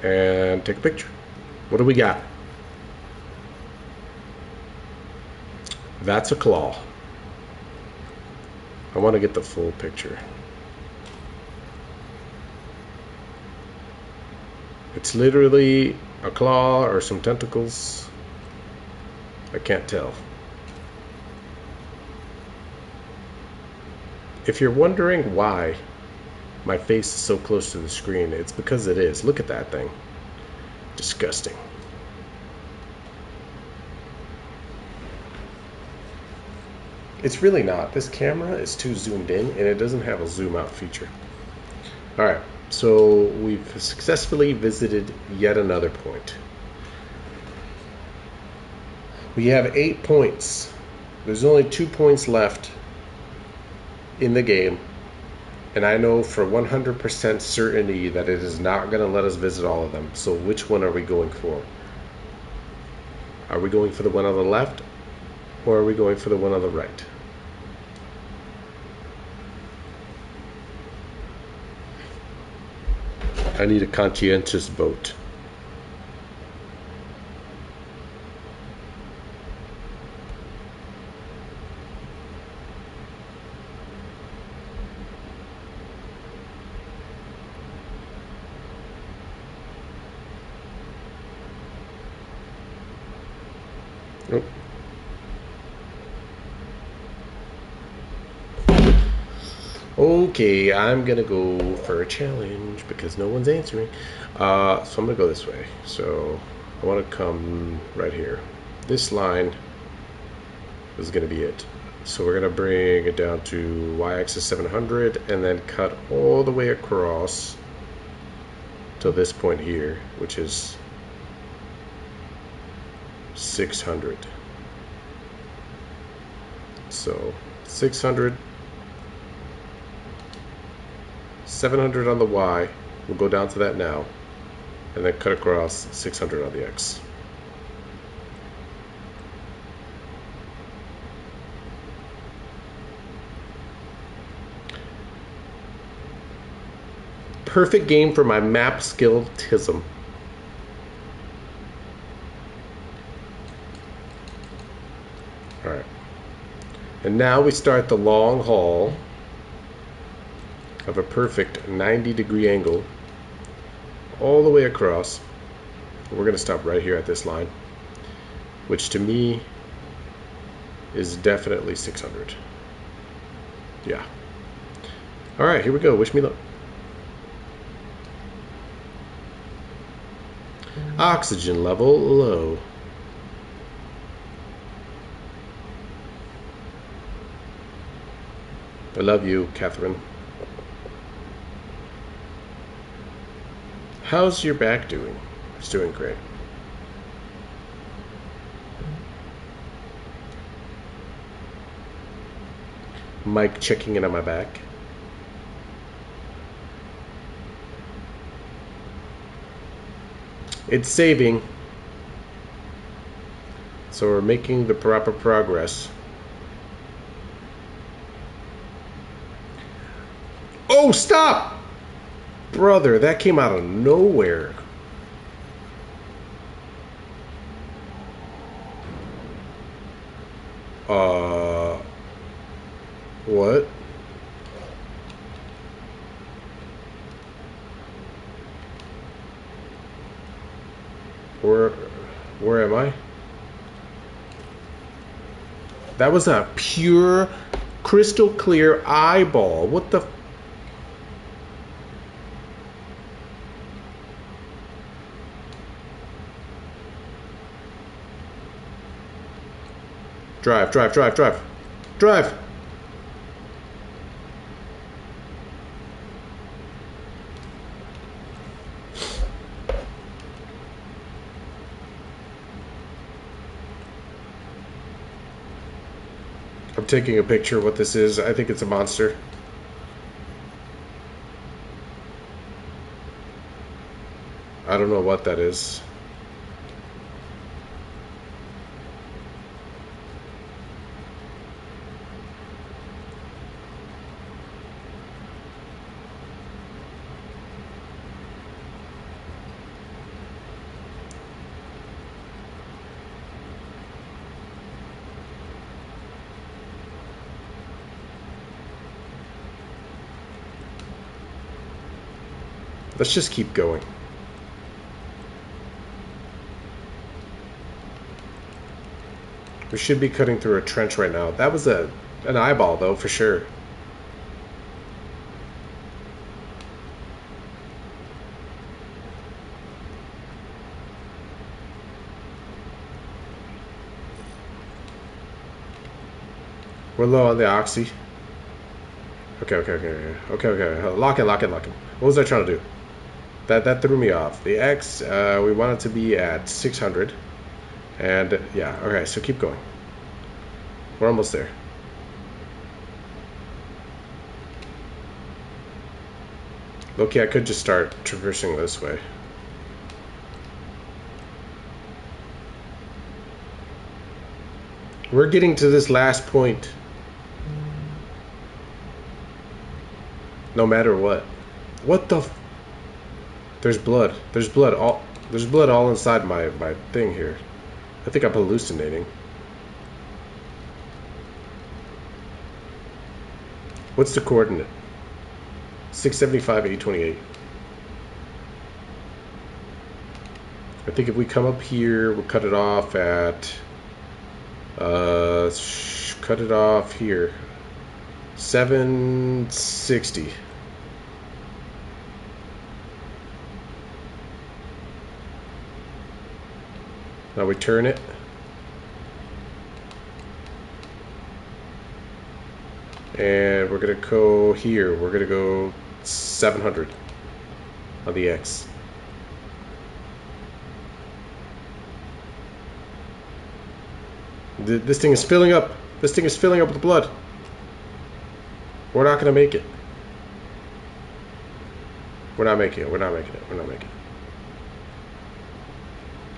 And take a picture. What do we got? That's a claw. I want to get the full picture. It's literally a claw or some tentacles. I can't tell. If you're wondering why my face is so close to the screen, it's because it is. Look at that thing. Disgusting. It's really not. This camera is too zoomed in and it doesn't have a zoom out feature. Alright, so we've successfully visited yet another point. We have 8 points. There's only 2 points left in the game. And I know for 100% certainty that it is not going to let us visit all of them. So which one are we going for? Are we going for the one on the left? Or are we going for the one on the right? I need a conscientious vote. Nope. Okay, I'm gonna go for a challenge because no one's answering. So I'm gonna go this way. So I want to come right here. This line is gonna be it. So we're gonna bring it down to y-axis 700 and then cut all the way across to this point here, which is 600. So 600, 700 on the Y. We'll go down to that now, and then cut across 600 on the X. Perfect game for my map skill tism. Alright. And now we start the long haul of a perfect 90-degree angle all the way across. We're going to stop right here at this line, which to me is definitely 600. Yeah. Alright, here we go. Wish me luck. Oxygen level low. I love you, Catherine. How's your back doing? It's doing great. Mike checking in on my back. It's saving, so we're making the proper progress. Oh, stop! Brother, that came out of nowhere. What? Where am I? That was a pure, crystal clear eyeball. What the? Drive, drive, drive, drive. Drive! I'm taking a picture of what this is. I think it's a monster. I don't know what that is. Let's just keep going. We should be cutting through a trench right now. That was an eyeball, though, for sure. We're low on the oxy. Okay. Lock in. What was I trying to do? That threw me off. The X, we want it to be at 600. And, yeah, okay, so keep going. We're almost there. Okay, I could just start traversing this way. We're getting to this last point. No matter what. What the f... There's blood. There's blood all inside my thing here. I think I'm hallucinating. What's the coordinate? 675, 828. I think if we come up here, we'll cut it off at... cut it off here. 760. Now we turn it. And we're going to go here. We're going to go 700 on the X. This thing is filling up. This thing is filling up with blood. We're not gonna make it. We're not making it. We're not making it. We're not making it.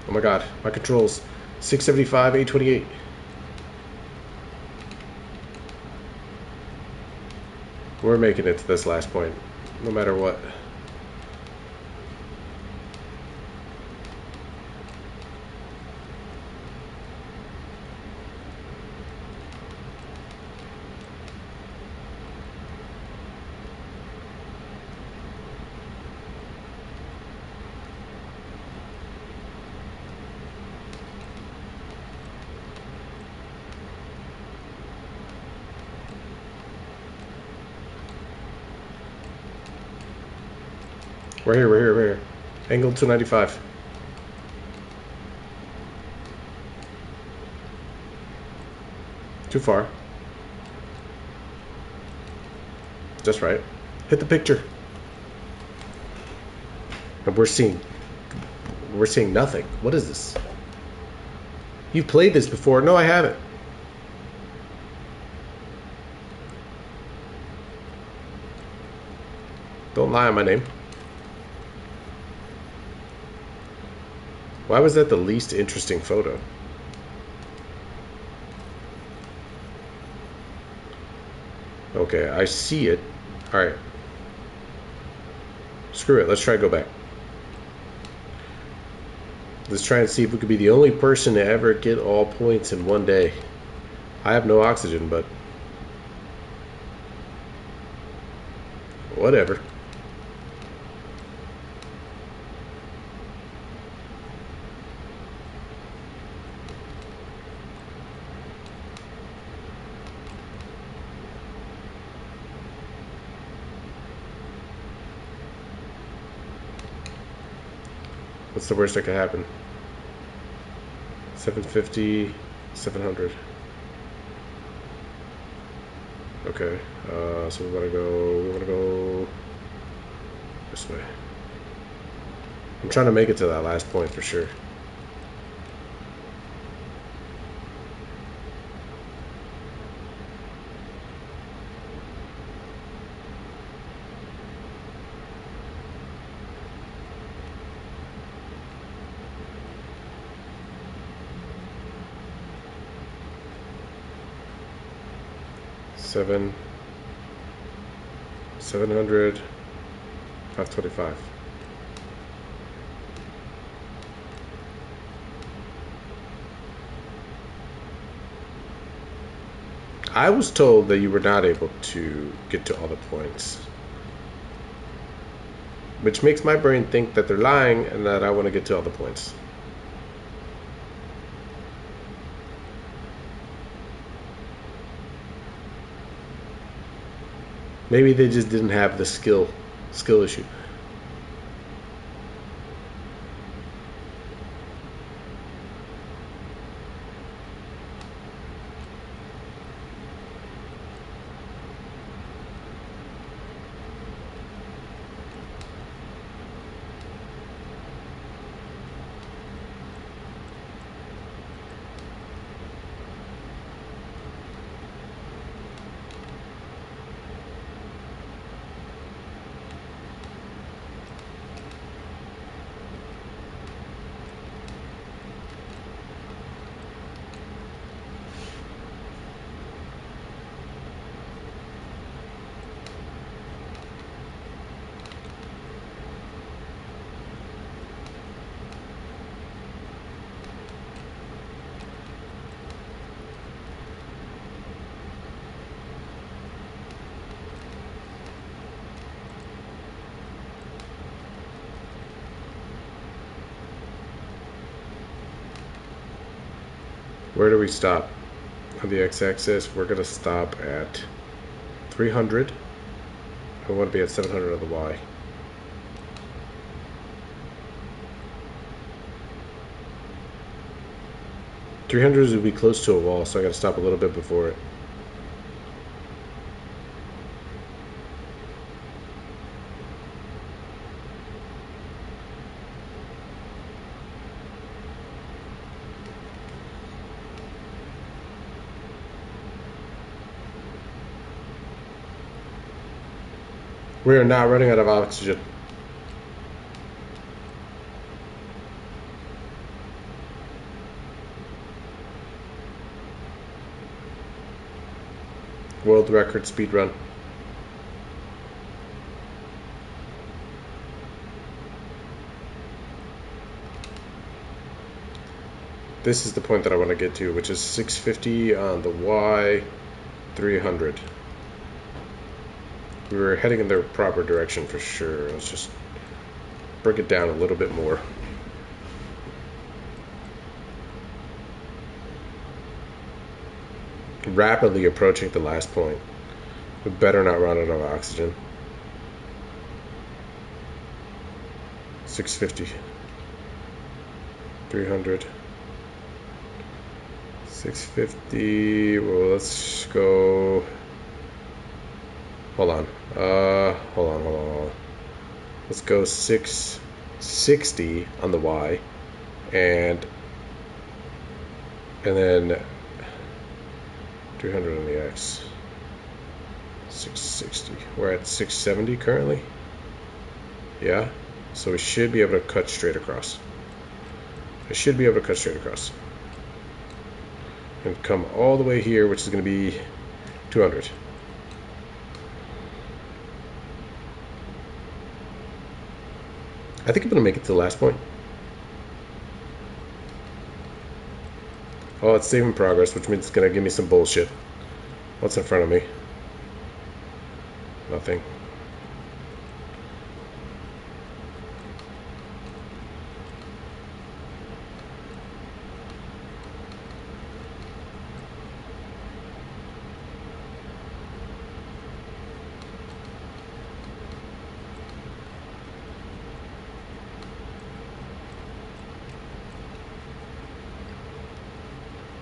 Oh my god. My controls. 675, 828. We're making it to this last point. No matter what. We're here, we're here, we're here. Angle 295. Too far. Just right. Hit the picture. And we're seeing nothing. What is this? You've played this before. No, I haven't. Don't lie on my name. Why was that the least interesting photo? Okay, I see it. Alright. Screw it, let's try to go back. Let's try and see if we could be the only person to ever get all points in one day. I have no oxygen, but whatever. What's the worst that could happen? 750, 700. Okay, so we want to go this way. I'm trying to make it to that last point for sure. $700, 525. I was told that you were not able to get to all the points, which makes my brain think that they're lying and that I want to get to all the points. Maybe they just didn't have the skill issue. Where do we stop? On the x-axis, we're going to stop at 300. I want to be at 700 on the y. $300 would be close to a wall, so I got to stop a little bit before it. We are not running out of oxygen. World record speed run. This is the point that I want to get to, which is 650 on the Y 300. We were heading in the proper direction for sure. Let's just bring it down a little bit more. Rapidly approaching the last point. We better not run out of oxygen. 650. 300. 650. Well, let's go. Hold on. Hold on. Let's go 660 on the Y, and then 300 on the X. 660. We're at 670 currently. Yeah. So we should be able to cut straight across. And come all the way here, which is going to be 200. I think I'm going to make it to the last point. Oh, it's saving progress, which means it's going to give me some bullshit. What's in front of me? Nothing.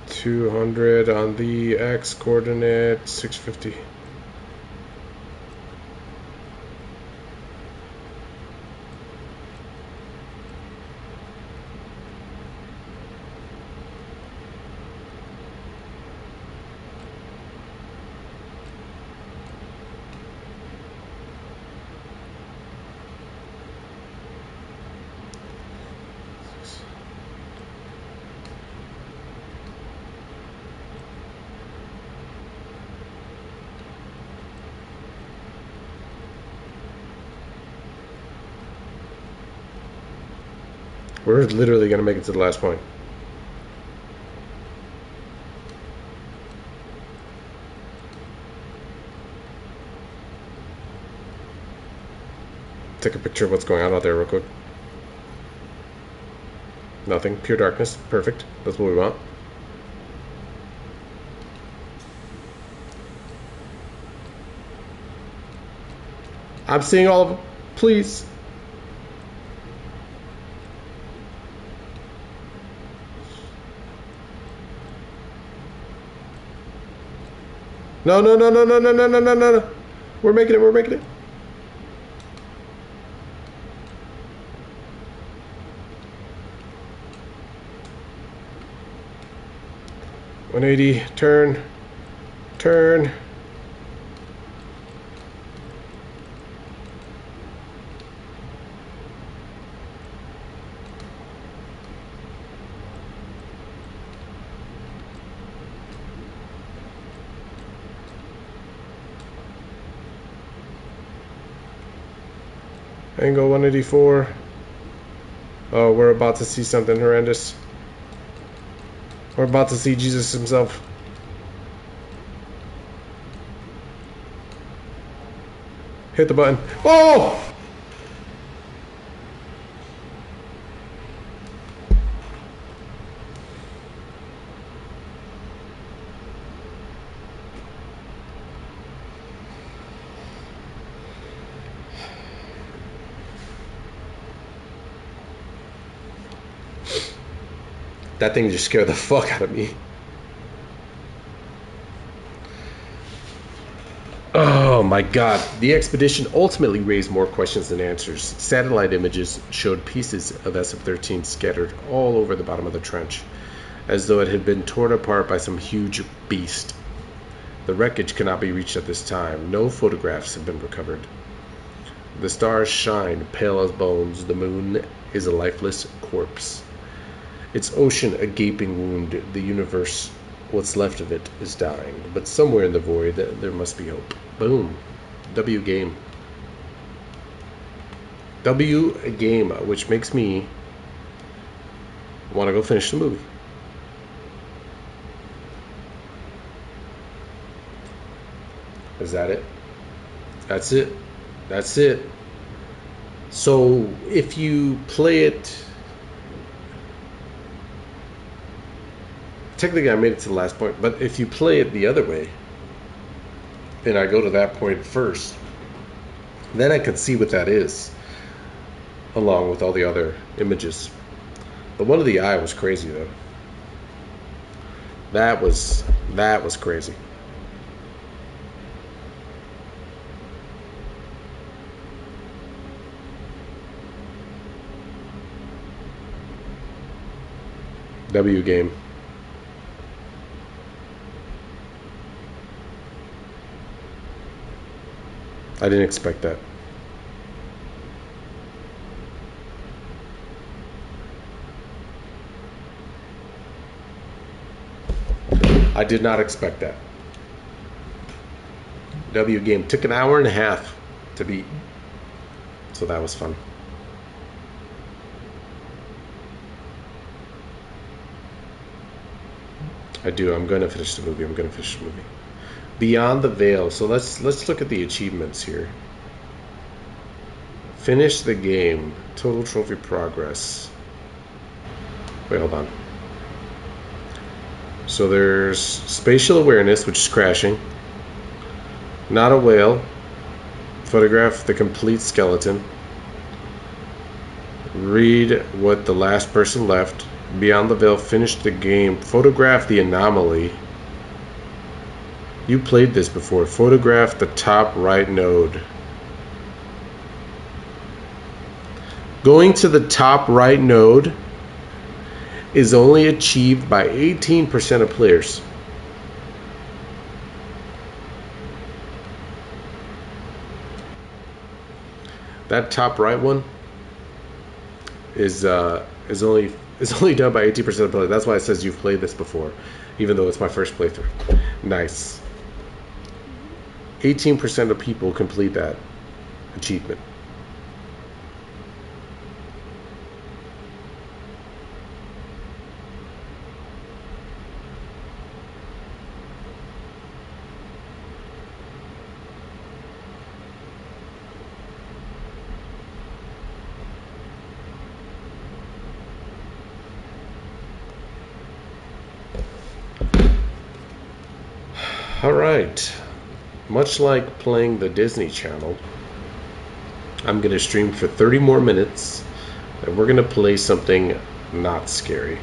$200 on the X coordinate, 650. We're literally going to make it to the last point. Take a picture of what's going on out there real quick. Nothing. Pure darkness. Perfect. That's what we want. I'm seeing all of them. Please. No. We're making it. 180, turn. Angle 184. Oh, we're about to see something horrendous. We're about to see Jesus himself. Hit the button. Oh! That thing just scared the fuck out of me. Oh my god. The expedition ultimately raised more questions than answers. Satellite images showed pieces of SF-13 scattered all over the bottom of the trench, as though it had been torn apart by some huge beast. The wreckage cannot be reached at this time. No photographs have been recovered. The stars shine pale as bones. The moon is a lifeless corpse. Its ocean a gaping wound. The universe, what's left of it, is dying. But somewhere in the void, there must be hope. Boom. W game. W game, which makes me want to go finish the movie. Is that it? That's it. That's it. So if you play it, technically I made it to the last point, but if you play it the other way, and I go to that point first, then I can see what that is, along with all the other images. The one of the eye was crazy though. That was crazy. W game. I didn't expect that. I did not expect that. W game took an hour and a half to beat, so that was fun. I'm going to finish the movie. Beyond the Veil. So let's look at the achievements here. Finish the game. Total trophy progress. Wait, hold on. So there's spatial awareness, which is crashing. Not a whale. Photograph the complete skeleton. Read what the last person left. Beyond the Veil, finish the game. Photograph the anomaly. You played this before. Photograph the top right node. Going to the top right node is only achieved by 18% of players. That top right one is only done by 18% of players. That's why it says you've played this before, even though it's my first playthrough. Nice. 18% of people complete that achievement. All right. Much like playing the Disney Channel, I'm going to stream for 30 more minutes, and we're going to play something not scary.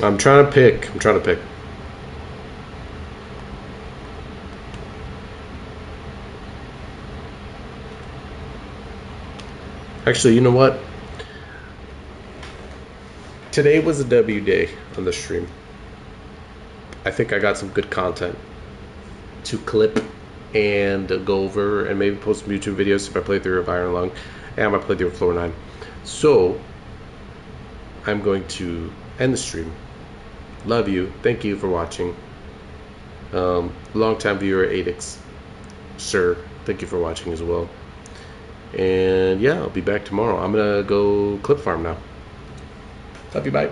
I'm trying to pick. Actually, you know what? Today was a W day on the stream. I think I got some good content to clip and go over and maybe post some YouTube videos if I play through of Iron Lung and I play through Floor 9. So, I'm going to end the stream. Love you. Thank you for watching. Long-time viewer, Adix. Sir, thank you for watching as well. And yeah, I'll be back tomorrow. I'm going to go clip farm now. Love you. Bye.